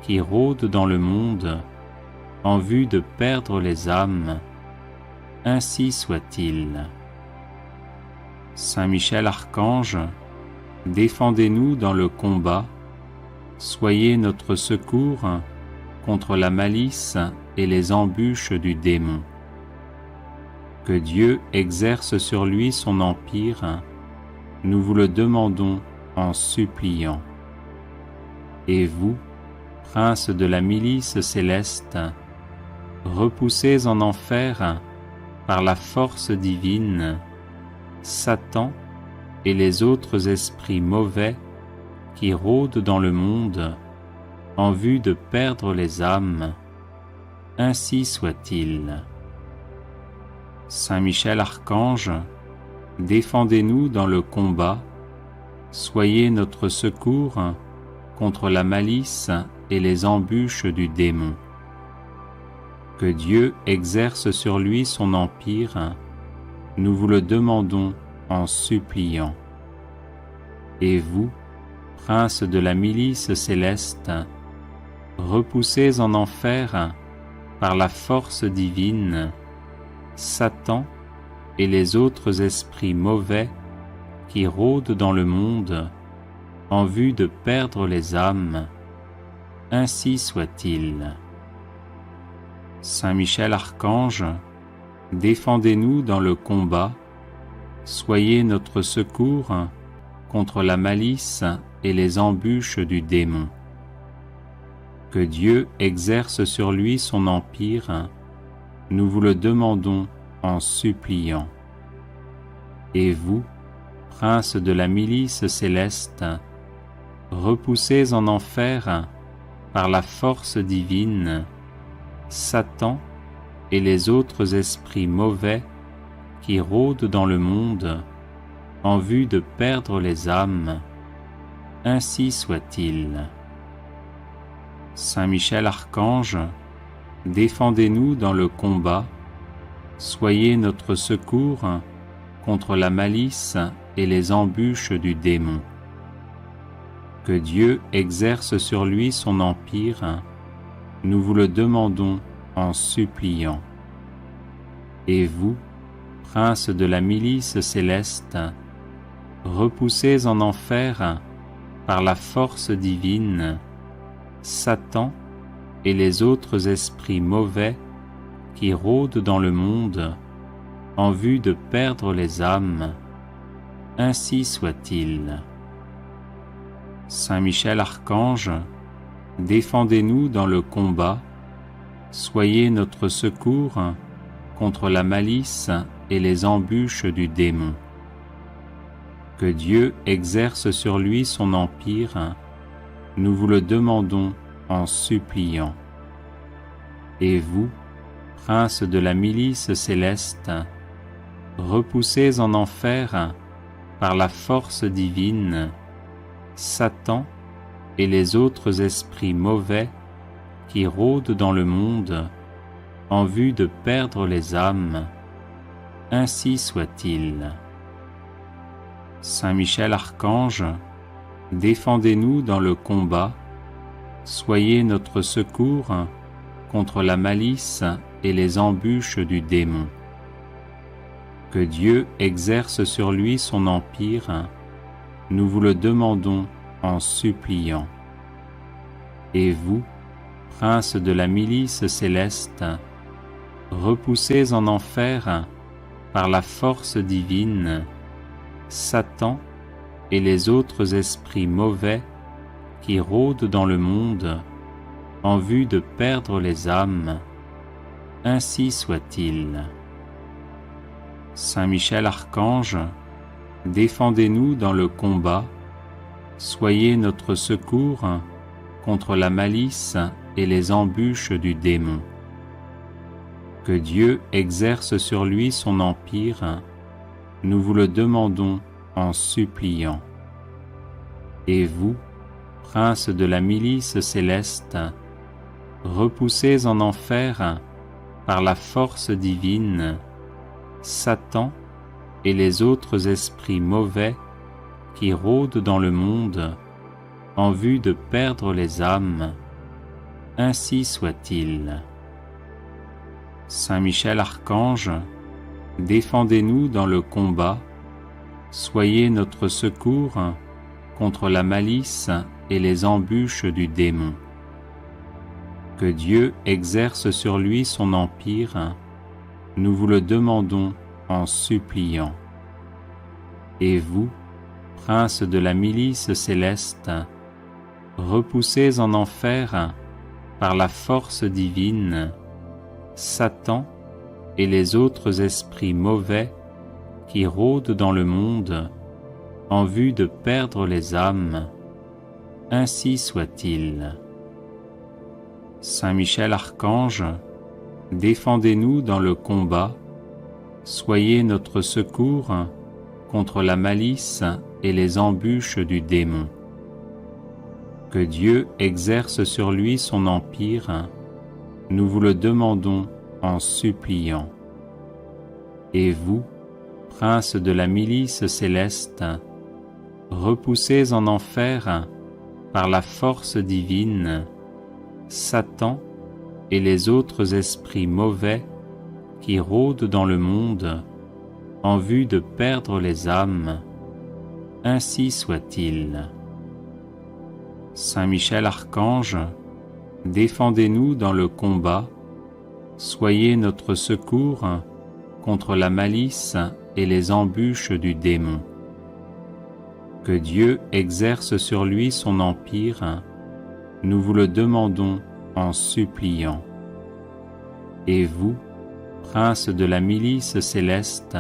qui rôdent dans le monde en vue de perdre les âmes, ainsi soit-il. Saint Michel Archange, défendez-nous dans le combat, soyez notre secours contre la malice et les embûches du démon. Que Dieu exerce sur lui son empire, nous vous le demandons en suppliant. Et vous, princes de la milice céleste, repoussez en enfer par la force divine Satan et les autres esprits mauvais qui rôdent dans le monde en vue de perdre les âmes, ainsi soit-il. Saint Michel Archange, défendez-nous dans le combat, soyez notre secours contre la malice et les embûches du démon. Que Dieu exerce sur lui son empire, nous vous le demandons en suppliant. Et vous, princes de la milice céleste, repoussez en enfer par la force divine Satan et les autres esprits mauvais qui rôdent dans le monde en vue de perdre les âmes, ainsi soit-il. Saint Michel Archange, défendez-nous dans le combat, soyez notre secours contre la malice et les embûches du démon. Que Dieu exerce sur lui son empire, nous vous le demandons en suppliant. Et vous, princes de la milice céleste, repoussez en enfer par la force divine Satan et les autres esprits mauvais qui rôdent dans le monde en vue de perdre les âmes. Ainsi soit-il. Saint Michel Archange, défendez-nous dans le combat, soyez notre secours contre la malice et les embûches du démon. Que Dieu exerce sur lui son empire, nous vous le demandons en suppliant. Et vous, princes de la milice céleste, repoussez en enfer, par la force divine, Satan et les autres esprits mauvais qui rôdent dans le monde en vue de perdre les âmes. Ainsi soit-il. Saint Michel Archange, défendez-nous dans le combat, soyez notre secours contre la malice et les embûches du démon. Que Dieu exerce sur lui son empire, nous vous le demandons en suppliant. Et vous, princes de la milice céleste, repoussez en enfer, par la force divine, Satan et les autres esprits mauvais qui rôdent dans le monde en vue de perdre les âmes. Ainsi soit-il. Saint Michel Archange, défendez-nous dans le combat, soyez notre secours contre la malice et les embûches du démon. Que Dieu exerce sur lui son empire, nous vous le demandons en suppliant. Et vous, princes de la milice céleste, repoussez en enfer, par la force divine, Satan et les autres esprits mauvais qui rôdent dans le monde en vue de perdre les âmes. Ainsi soit-il. Saint Michel Archange, défendez-nous dans le combat, soyez notre secours contre la malice et les embûches du démon. Que Dieu exerce sur lui son empire, nous vous le demandons en suppliant. Et vous, princes de la milice céleste, repoussez en enfer, par la force divine, Satan et les autres esprits mauvais qui rôdent dans le monde en vue de perdre les âmes. Ainsi soit-il. Saint Michel Archange, défendez-nous dans le combat, soyez notre secours contre la malice et les embûches du démon. Que Dieu exerce sur lui son empire, nous vous le demandons en suppliant. Et vous, princes de la milice céleste, repoussez en enfer, par la force divine, Satan et les autres esprits mauvais qui rôdent dans le monde en vue de perdre les âmes. Ainsi soit-il. Saint Michel Archange, défendez-nous dans le combat, soyez notre secours contre la malice et les embûches du démon. Que Dieu exerce sur lui son empire, nous vous le demandons en suppliant. Et vous, princes de la milice céleste, repoussez en enfer, par la force divine, Satan et les autres esprits mauvais qui rôdent dans le monde en vue de perdre les âmes. Ainsi soit-il. Saint Michel Archange, défendez-nous dans le combat, soyez notre secours contre la malice et les embûches du démon. Que Dieu exerce sur lui son empire, nous vous le demandons en suppliant. Et vous, princes de la milice céleste,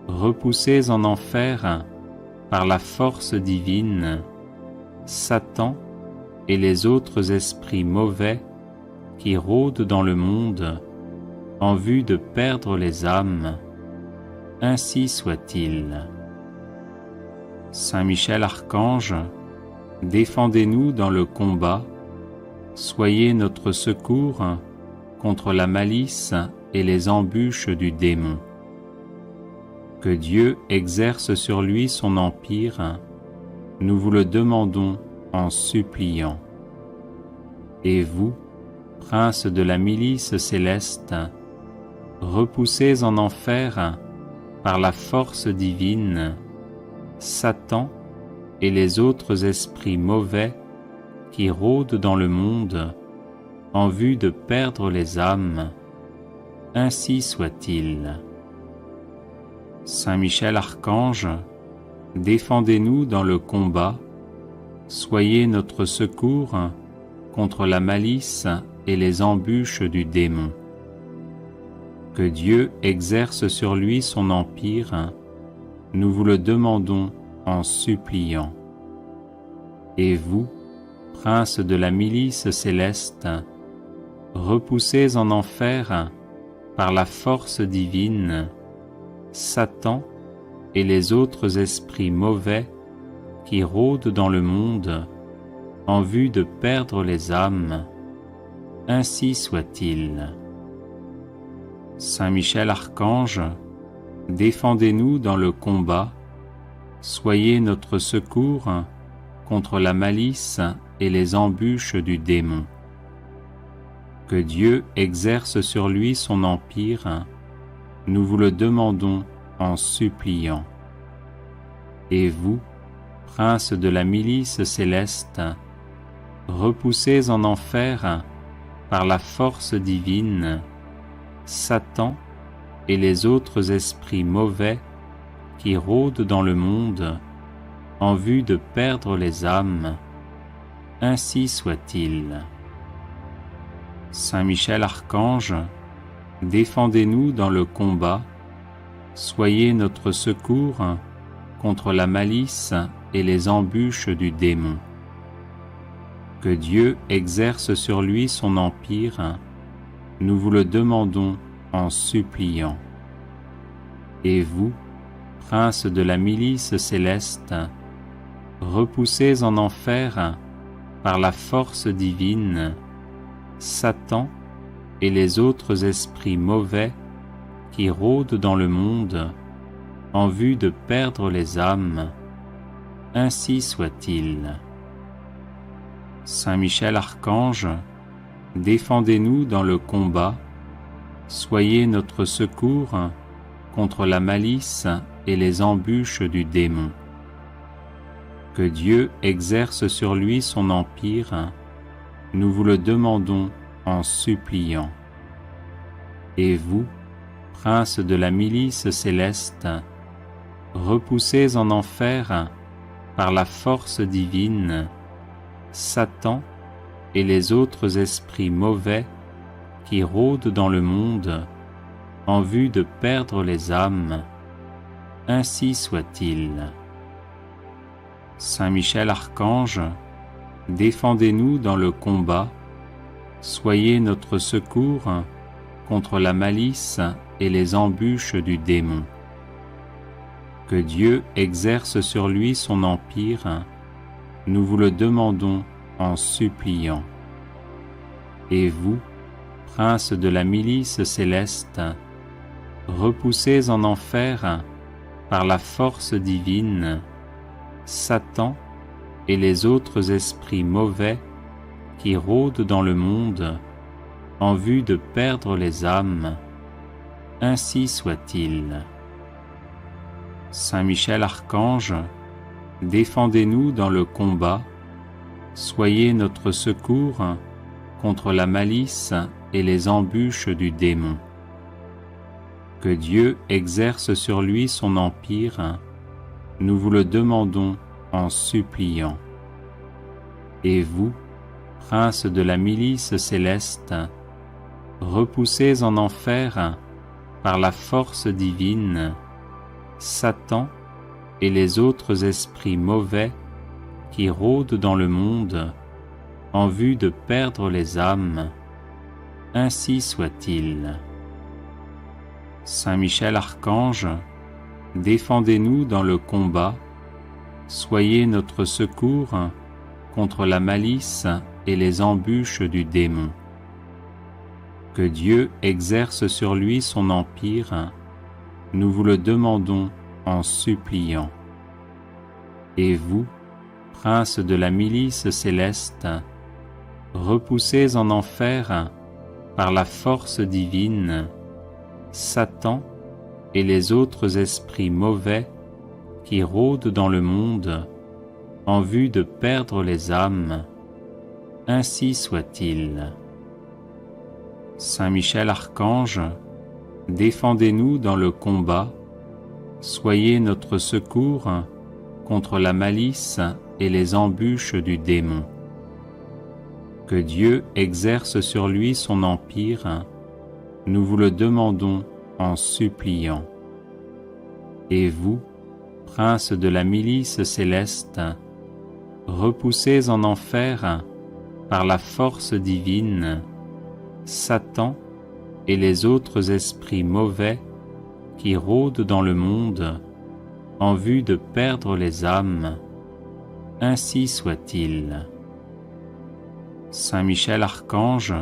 repoussez en enfer, par la force divine, Satan et les autres esprits mauvais qui rôdent dans le monde en vue de perdre les âmes. Ainsi soit-il. Saint Michel Archange, défendez-nous dans le combat, soyez notre secours contre la malice et les embûches du démon. Que Dieu exerce sur lui son empire, nous vous le demandons en suppliant. Et vous, prince de la milice céleste, repoussez en enfer par la force divine Satan et les autres esprits mauvais qui rôdent dans le monde en vue de perdre les âmes, ainsi soit-il. Saint Michel Archange, défendez-nous dans le combat, soyez notre secours contre la malice et les embûches du démon. Que Dieu exerce sur lui son empire, nous vous le demandons en suppliant. Et vous, prince de la milice céleste, repoussez en enfer par la force divine Satan et les autres esprits mauvais qui rôdent dans le monde en vue de perdre les âmes, ainsi soit-il. Saint Michel Archange, défendez-nous dans le combat, soyez notre secours contre la malice et les embûches du démon. Que Dieu exerce sur lui son empire, nous vous le demandons en suppliant. Et vous, prince de la milice céleste, repoussez en enfer par la force divine Satan et les autres esprits mauvais qui rôdent dans le monde en vue de perdre les âmes, ainsi soit-il. Saint Michel Archange, défendez-nous dans le combat, soyez notre secours contre la malice et les embûches du démon. Que Dieu exerce sur lui son empire, nous vous le demandons en suppliant. Et vous, prince de la milice céleste, repoussez en enfer par la force divine Satan et les autres esprits mauvais qui rôdent dans le monde en vue de perdre les âmes, ainsi soit-il. Saint Michel Archange, défendez-nous dans le combat, soyez notre secours contre la malice et les embûches du démon. Que Dieu exerce sur lui son empire, nous vous le demandons en suppliant. Et vous, prince de la milice céleste, repoussez en enfer par la force divine Satan et les autres esprits mauvais qui rôdent dans le monde en vue de perdre les âmes, ainsi soit-il. Saint Michel Archange, défendez-nous dans le combat, soyez notre secours contre la malice et les embûches du démon. Que Dieu exerce sur lui son empire, nous vous le demandons en suppliant. Et vous, prince de la milice céleste, repoussez en enfer par la force divine Satan et les autres esprits mauvais qui rôdent dans le monde en vue de perdre les âmes, ainsi soit-il. Saint Michel Archange, défendez-nous dans le combat, soyez notre secours contre la malice et les embûches du démon. Que Dieu exerce sur lui son empire, nous vous le demandons en suppliant. Et vous, prince de la milice céleste, repoussez en enfer par la force divine Satan et les autres esprits mauvais qui rôdent dans le monde en vue de perdre les âmes, ainsi soit-il. Saint Michel Archange, défendez-nous dans le combat, soyez notre secours contre la malice et les embûches du démon. Que Dieu exerce sur lui son empire, nous vous le demandons en suppliant. Et vous, princes de la milice céleste, repoussez en enfer par la force divine Satan et les autres esprits mauvais qui rôdent dans le monde en vue de perdre les âmes. Ainsi soit-il. Saint Michel Archange, défendez-nous dans le combat, soyez notre secours contre la malice et les embûches du démon. Que Dieu exerce sur lui son empire, nous vous le demandons en suppliant. Et vous, princes de la milice céleste, repoussez en enfer par la force divine Satan et les autres esprits mauvais qui rôdent dans le monde en vue de perdre les âmes. Ainsi soit-il. Saint Michel Archange,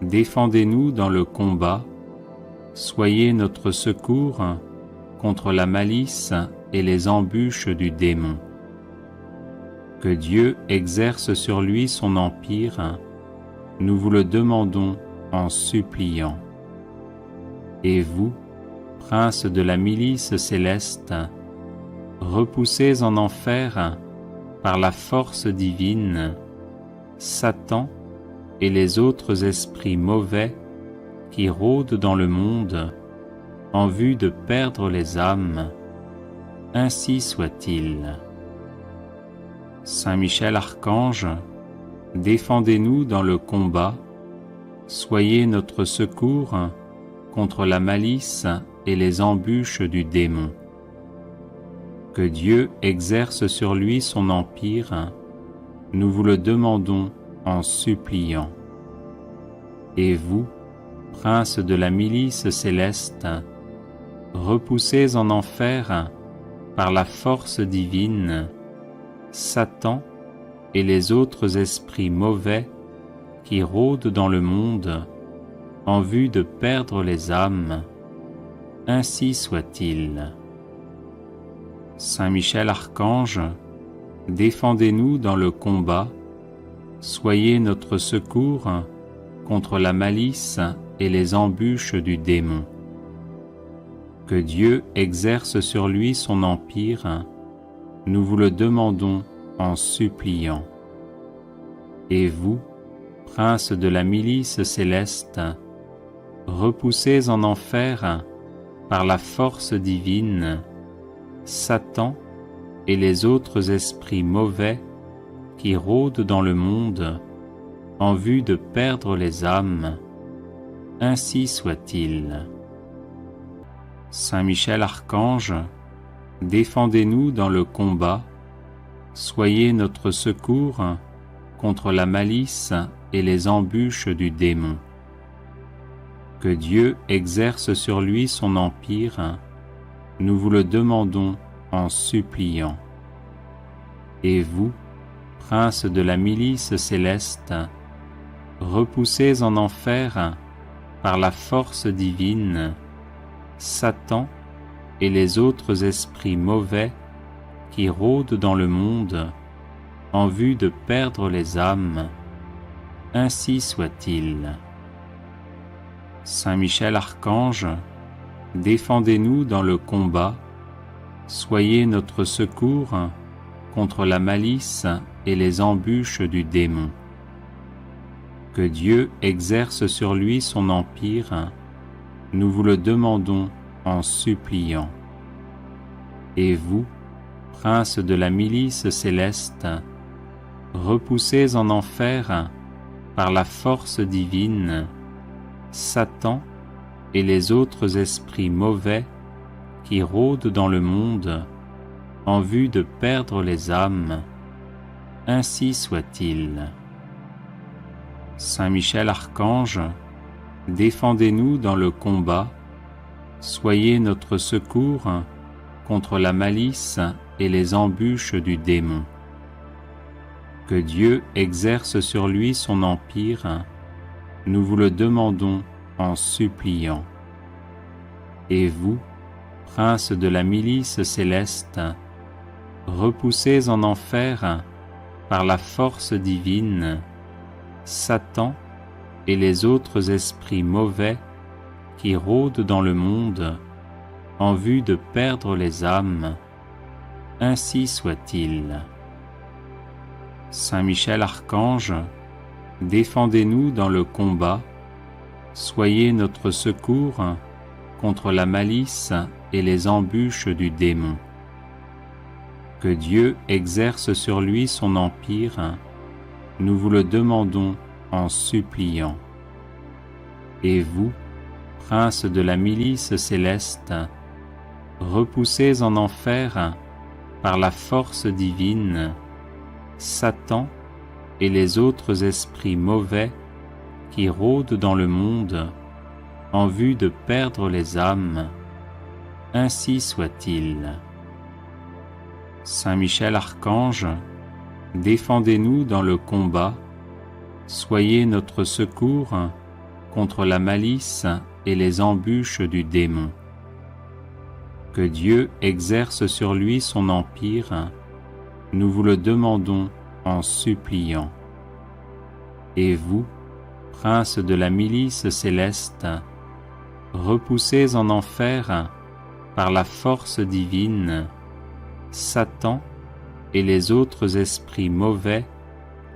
défendez-nous dans le combat, soyez notre secours contre la malice et les embûches du démon. Que Dieu exerce sur lui son empire, nous vous le demandons en suppliant. Et vous, princes de la milice céleste, repoussez en enfer par la force divine Satan et les autres esprits mauvais qui rôdent dans le monde en vue de perdre les âmes. Ainsi soit-il. Saint Michel Archange, défendez-nous dans le combat, soyez notre secours contre la malice et les embûches du démon. Que Dieu exerce sur lui son empire, nous vous le demandons en suppliant. Et vous, princes de la milice céleste, repoussez en enfer par la force divine Satan et les autres esprits mauvais qui rôdent dans le monde en vue de perdre les âmes. Ainsi soit-il. Saint Michel Archange, défendez-nous dans le combat, soyez notre secours contre la malice et les embûches du démon. Que Dieu exerce sur lui son empire, nous vous le demandons en suppliant. Et vous, princes de la milice céleste, repoussez en enfer par la force divine Satan et les autres esprits mauvais qui rôdent dans le monde en vue de perdre les âmes. Ainsi soit-il. Saint Michel Archange, défendez-nous dans le combat, soyez notre secours contre la malice et les embûches du démon. Que Dieu exerce sur lui son empire, nous vous le demandons en suppliant. Et vous, princes de la milice céleste, repoussez en enfer par la force divine Satan et les autres esprits mauvais qui rôdent dans le monde en vue de perdre les âmes. Ainsi soit-il. Saint Michel Archange, défendez-nous dans le combat, soyez notre secours contre la malice et les embûches du démon. Que Dieu exerce sur lui son empire, nous vous le demandons en suppliant. Et vous, princes de la milice céleste, repoussez en enfer par la force divine Satan et les autres esprits mauvais qui rôdent dans le monde en vue de perdre les âmes. Ainsi soit-il. Saint Michel Archange, défendez-nous dans le combat, soyez notre secours contre la malice et les embûches du démon. Que Dieu exerce sur lui son empire, nous vous le demandons en suppliant. Et vous, princes de la milice céleste, repoussez en enfer, par la force divine, Satan et les autres esprits mauvais qui rôdent dans le monde en vue de perdre les âmes, ainsi soit-il. Saint Michel Archange, défendez-nous dans le combat, soyez notre secours contre la malice et les embûches du démon. Que Dieu exerce sur lui son empire, nous vous le demandons en suppliant. Et vous, princes de la milice céleste, repoussez en enfer, par la force divine, Satan et les autres esprits mauvais qui rôdent dans le monde en vue de perdre les âmes, ainsi soit-il. Saint Michel Archange, défendez-nous dans le combat, soyez notre secours contre la malice et les embûches du démon. Que Dieu exerce sur lui son empire, nous vous le demandons en suppliant. Et vous, princes de la milice céleste, repoussez en enfer, par la force divine, Satan et les autres esprits mauvais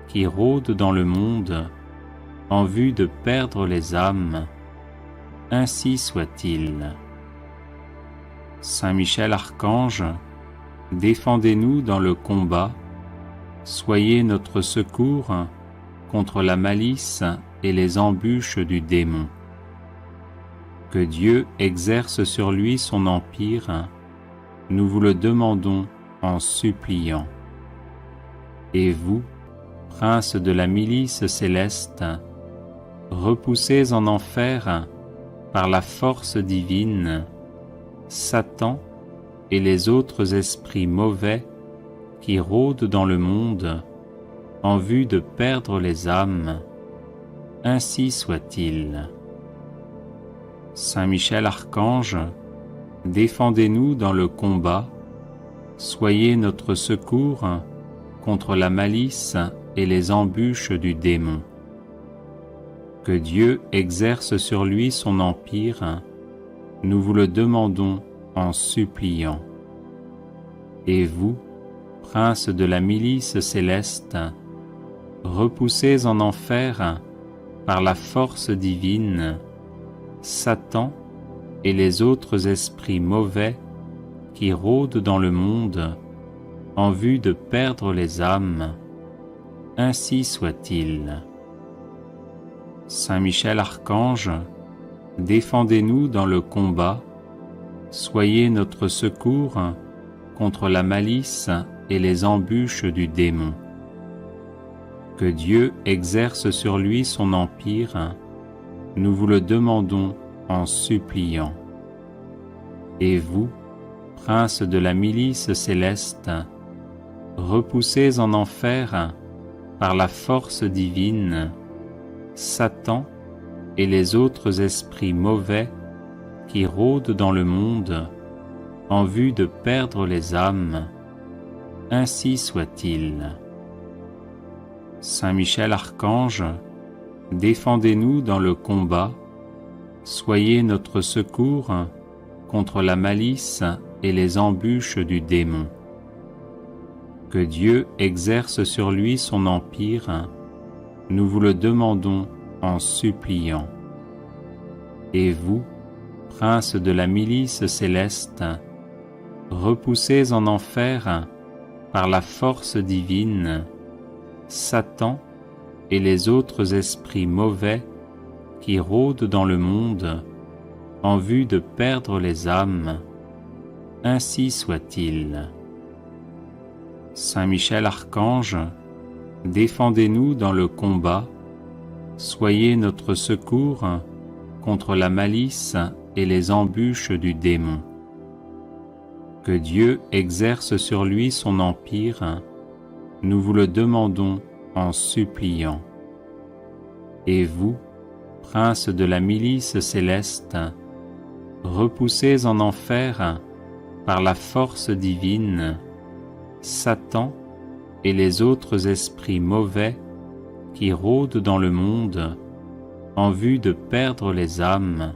qui rôdent dans le monde en vue de perdre les âmes, ainsi soit-il. Saint Michel Archange, défendez-nous dans le combat, soyez notre secours contre la malice et les embûches du démon. Que Dieu exerce sur lui son empire, nous vous le demandons en suppliant. Et vous, princes de la milice céleste, repoussez en enfer, par la force divine, Satan et les autres esprits mauvais qui rôdent dans le monde en vue de perdre les âmes, ainsi soit-il. Saint Michel Archange, défendez-nous dans le combat, soyez notre secours contre la malice et les embûches du démon. Que Dieu exerce sur lui son empire, nous vous le demandons en suppliant. Et vous, princes de la milice céleste, repoussez en enfer, par la force divine, Satan et les autres esprits mauvais qui rôdent dans le monde en vue de perdre les âmes, ainsi soit-il. Saint Michel Archange, défendez-nous dans le combat, soyez notre secours contre la malice et les embûches du démon. Que Dieu exerce sur lui son empire, nous vous le demandons en suppliant. Et vous, princes de la milice céleste, repoussez en enfer, par la force divine, Satan et les autres esprits mauvais qui rôdent dans le monde en vue de perdre les âmes, ainsi soit-il. Saint Michel Archange, défendez-nous dans le combat, soyez notre secours contre la malice et les embûches du démon. Que Dieu exerce sur lui son empire, nous vous le demandons en suppliant. Et vous, princes de la milice céleste, repoussez en enfer, par la force divine, Satan et les autres esprits mauvais qui rôdent dans le monde en vue de perdre les âmes, ainsi soit-il. Saint Michel Archange, défendez-nous dans le combat, soyez notre secours contre la malice et les embûches du démon. Que Dieu exerce sur lui son empire, nous vous le demandons en suppliant. Et vous, princes de la milice céleste, repoussés en enfer par la force divine, Satan et les autres esprits mauvais qui rôdent dans le monde en vue de perdre les âmes,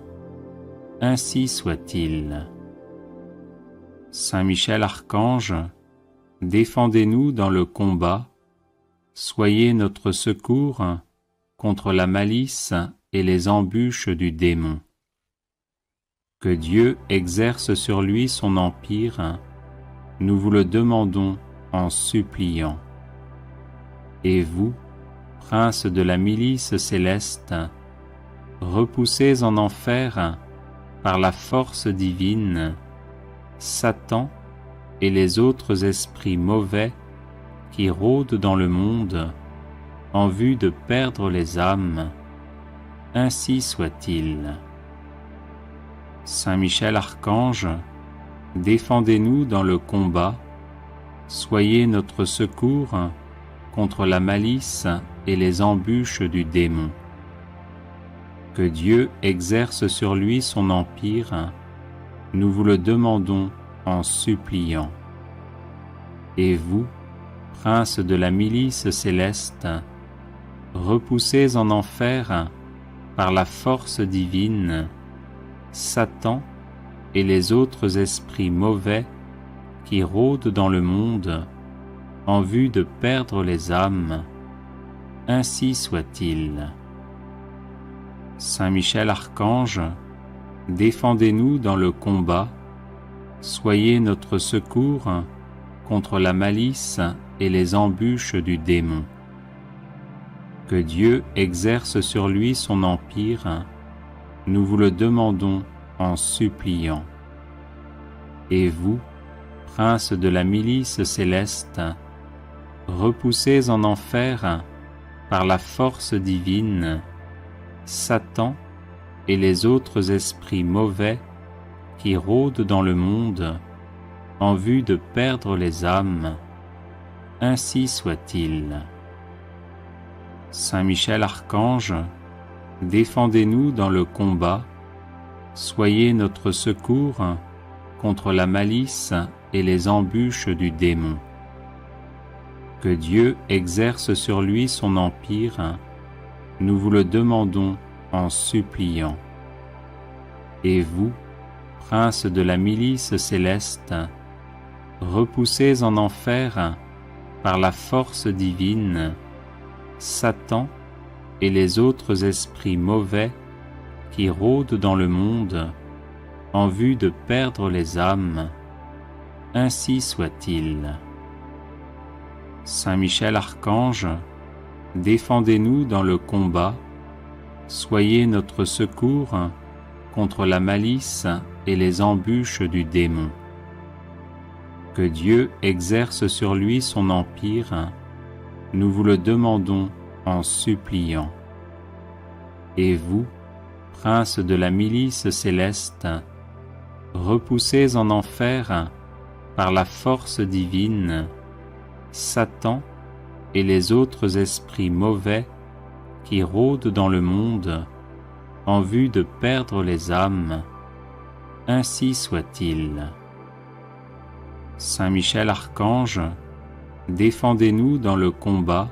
ainsi soit-il. Saint Michel Archange, défendez-nous dans le combat, soyez notre secours contre la malice et les embûches du démon. Que Dieu exerce sur lui son empire, nous vous le demandons en suppliant. Et vous, princes de la milice céleste, repoussés en enfer par la force divine, Satan et les autres esprits mauvais qui rôdent dans le monde en vue de perdre les âmes, ainsi soit-il. Saint Michel Archange, défendez-nous dans le combat, soyez notre secours contre la malice et les embûches du démon. Que Dieu exerce sur lui son empire, nous vous le demandons en suppliant. Et vous, princes de la milice céleste, repoussés en enfer par la force divine, Satan et les autres esprits mauvais qui rôdent dans le monde en vue de perdre les âmes, ainsi soit-il. Saint Michel Archange, défendez-nous dans le combat, soyez notre secours contre la malice et les embûches du démon. Que Dieu exerce sur lui son empire, nous vous le demandons en suppliant. Et vous, princes de la milice céleste, repoussés en enfer par la force divine, Satan et les autres esprits mauvais qui rôdent dans le monde en vue de perdre les âmes, ainsi soit-il. Saint Michel Archange, défendez-nous dans le combat, soyez notre secours contre la malice et les embûches du démon. Que Dieu exerce sur lui son empire, nous vous le demandons en suppliant. Et vous, princes de la milice céleste, repoussés en enfer par la force divine, Satan et les autres esprits mauvais qui rôdent dans le monde en vue de perdre les âmes, ainsi soit-il. Saint Michel Archange, défendez-nous dans le combat, soyez notre secours contre la malice et les embûches du démon. Que Dieu exerce sur lui son empire, nous vous le demandons en suppliant. Et vous, princes de la milice céleste, repoussés en enfer par la force divine, Satan et les autres esprits mauvais qui rôdent dans le monde en vue de perdre les âmes, ainsi soit-il. Saint Michel Archange, défendez-nous dans le combat,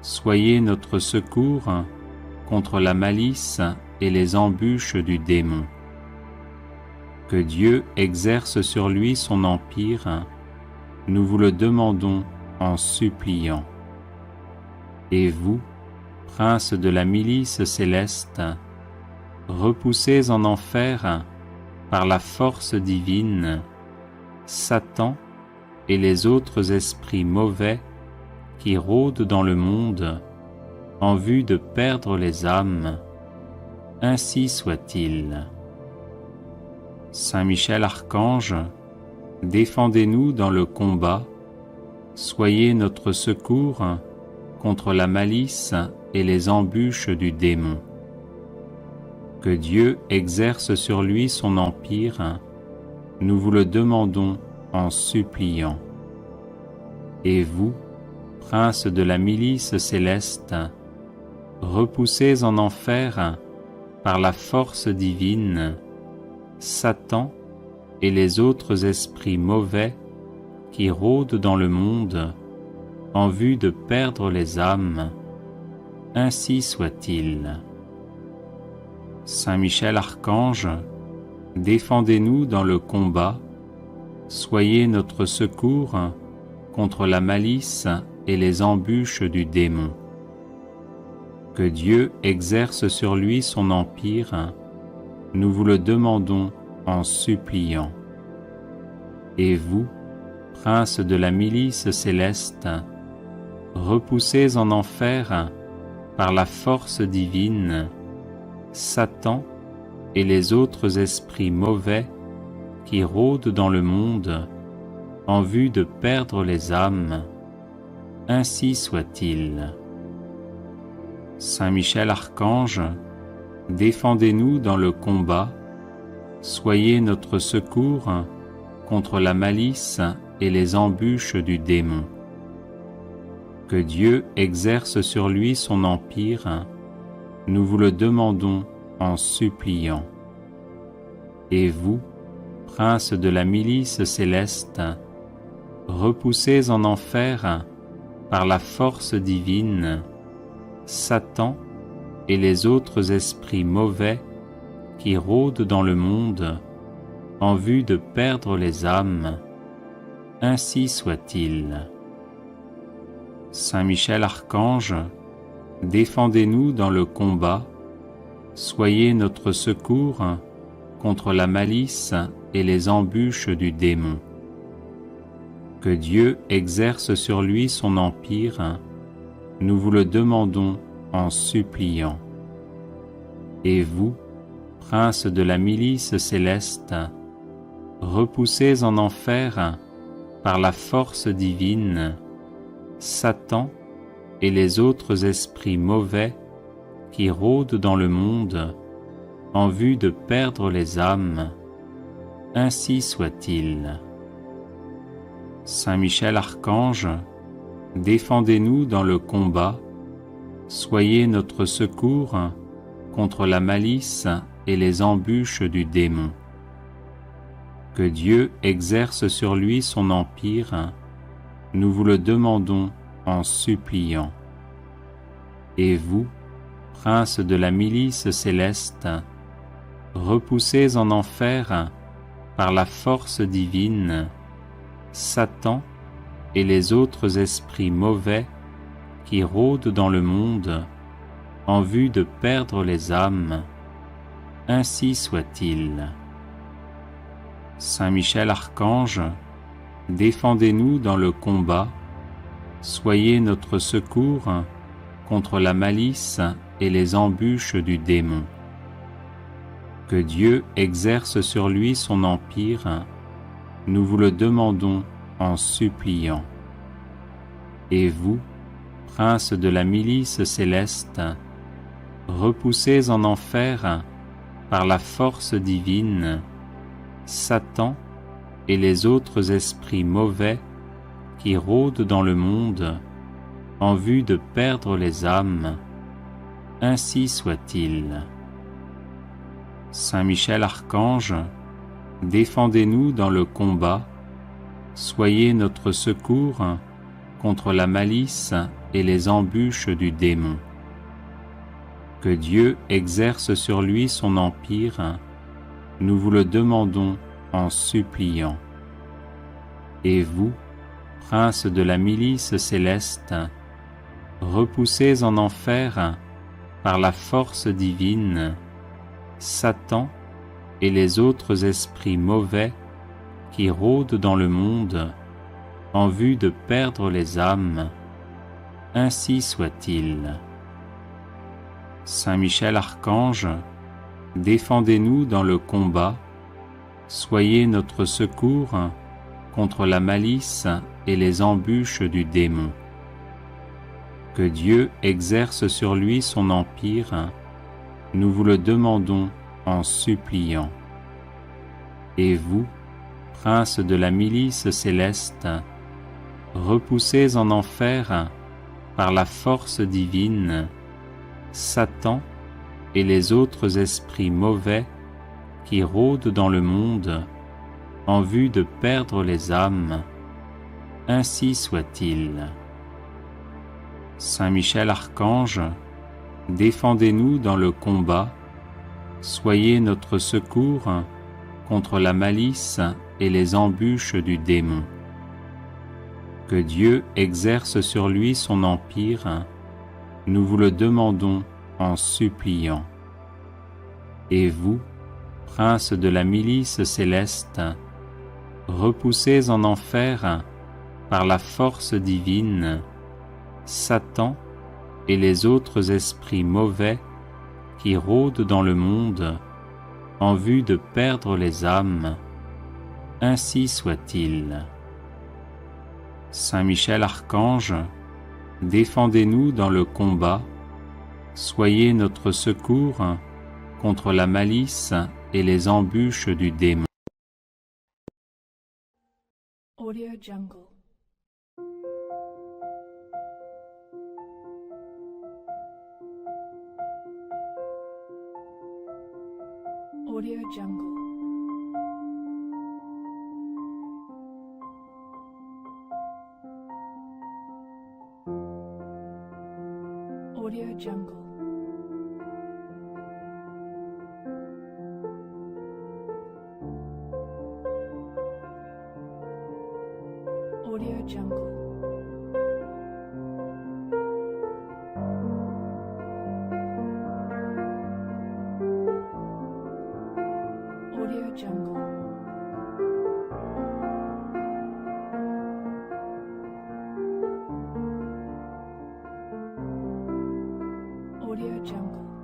soyez notre secours contre la malice et les embûches du démon. Que Dieu exerce sur lui son empire, nous vous le demandons en suppliant. Et vous, princes de la milice céleste, repoussés en enfer par la force divine, Satan et les autres esprits mauvais qui rôdent dans le monde en vue de perdre les âmes, ainsi soit-il. Saint Michel Archange, défendez-nous dans le combat, soyez notre secours contre la malice et les embûches du démon. Que Dieu exerce sur lui son empire, nous vous le demandons en suppliant. Et vous, princes de la milice céleste, repoussés en enfer par la force divine, Satan et les autres esprits mauvais qui rôdent dans le monde en vue de perdre les âmes, ainsi soit-il. Saint Michel Archange, défendez-nous dans le combat, soyez notre secours contre la malice et les embûches du démon. Que Dieu exerce sur lui son empire, nous vous le demandons en suppliant. Et vous, princes de la milice céleste, repoussés en enfer par la force divine, Satan et les autres esprits mauvais qui rôdent dans le monde en vue de perdre les âmes, ainsi soit-il. Saint Michel Archange, défendez-nous dans le combat, soyez notre secours contre la malice et les embûches du démon. Que Dieu exerce sur lui son empire, nous vous le demandons en suppliant. Et vous, princes de la milice céleste, repoussés en enfer par la force divine, Satan et les autres esprits mauvais qui rôdent dans le monde en vue de perdre les âmes, ainsi soit-il. Saint Michel Archange, défendez-nous dans le combat, soyez notre secours contre la malice et les embûches du démon. Que Dieu exerce sur lui son empire, nous vous le demandons en suppliant. Et vous, princes de la milice céleste, repoussés en enfer par la force divine, Satan et les autres esprits mauvais qui rôdent dans le monde en vue de perdre les âmes, ainsi soit-il. Saint Michel Archange, défendez-nous dans le combat, soyez notre secours contre la malice et les embûches du démon. Que Dieu exerce sur lui son empire, nous vous le demandons en suppliant. Et vous, princes de la milice céleste, repoussés en enfer par la force divine, Satan et les autres esprits mauvais qui rôdent dans le monde en vue de perdre les âmes, ainsi soit-il. Saint Michel Archange, défendez-nous dans le combat, soyez notre secours contre la malice et les embûches du démon. Que Dieu exerce sur lui son empire, nous vous le demandons en suppliant. Et vous, princes de la milice céleste, repoussés en enfer par la force divine, Satan et les autres esprits mauvais qui rôdent dans le monde en vue de perdre les âmes, ainsi soit-il. Saint Michel Archange, défendez-nous dans le combat, soyez notre secours contre la malice et les embûches du démon. Que Dieu exerce sur lui son empire, nous vous le demandons en suppliant. Et vous, princes de la milice céleste, repoussés en enfer par la force divine, Satan et les autres esprits mauvais qui rôdent dans le monde en vue de perdre les âmes, ainsi soit-il. Saint Michel Archange, défendez-nous dans le combat, soyez notre secours contre la malice et les embûches du démon. Que Dieu exerce sur lui son empire, nous vous le demandons en suppliant. Et vous, princes de la milice céleste, repoussés en enfer par la force divine, Satan et les autres esprits mauvais qui rôdent dans le monde en vue de perdre les âmes, ainsi soit-il. Saint Michel Archange, défendez-nous dans le combat, soyez notre secours contre la malice et les embûches du démon. Que Dieu exerce sur lui son empire, nous vous le demandons en suppliant. Et vous, princes de la milice céleste, repoussés en enfer par la force divine, Satan et les autres esprits mauvais qui rôdent dans le monde en vue de perdre les âmes, ainsi soit-il. Saint Michel Archange, défendez-nous dans le combat, soyez notre secours contre la malice et les embûches du démon. Audio Jungle. Audio Jungle. Audio Jungle. Audio Jungle. Audio Jungle. Audio Jungle. Audio Jungle.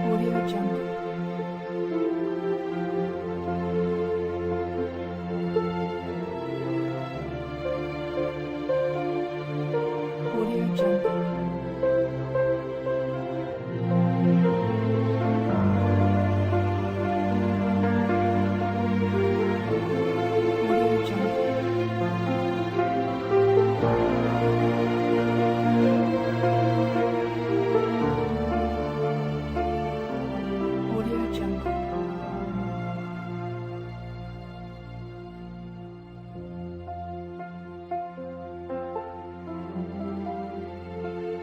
Audio Jungle. Audio Jungle. Audio Jungle. Audio Jungle.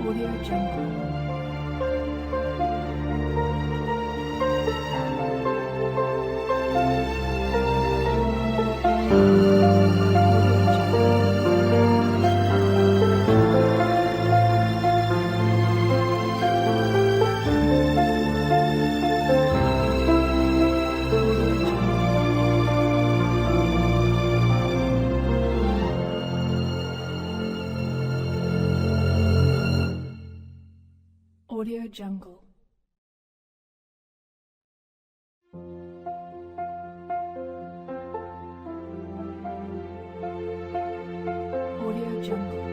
Audio Jungle. Audio Jungle. Audio Jungle.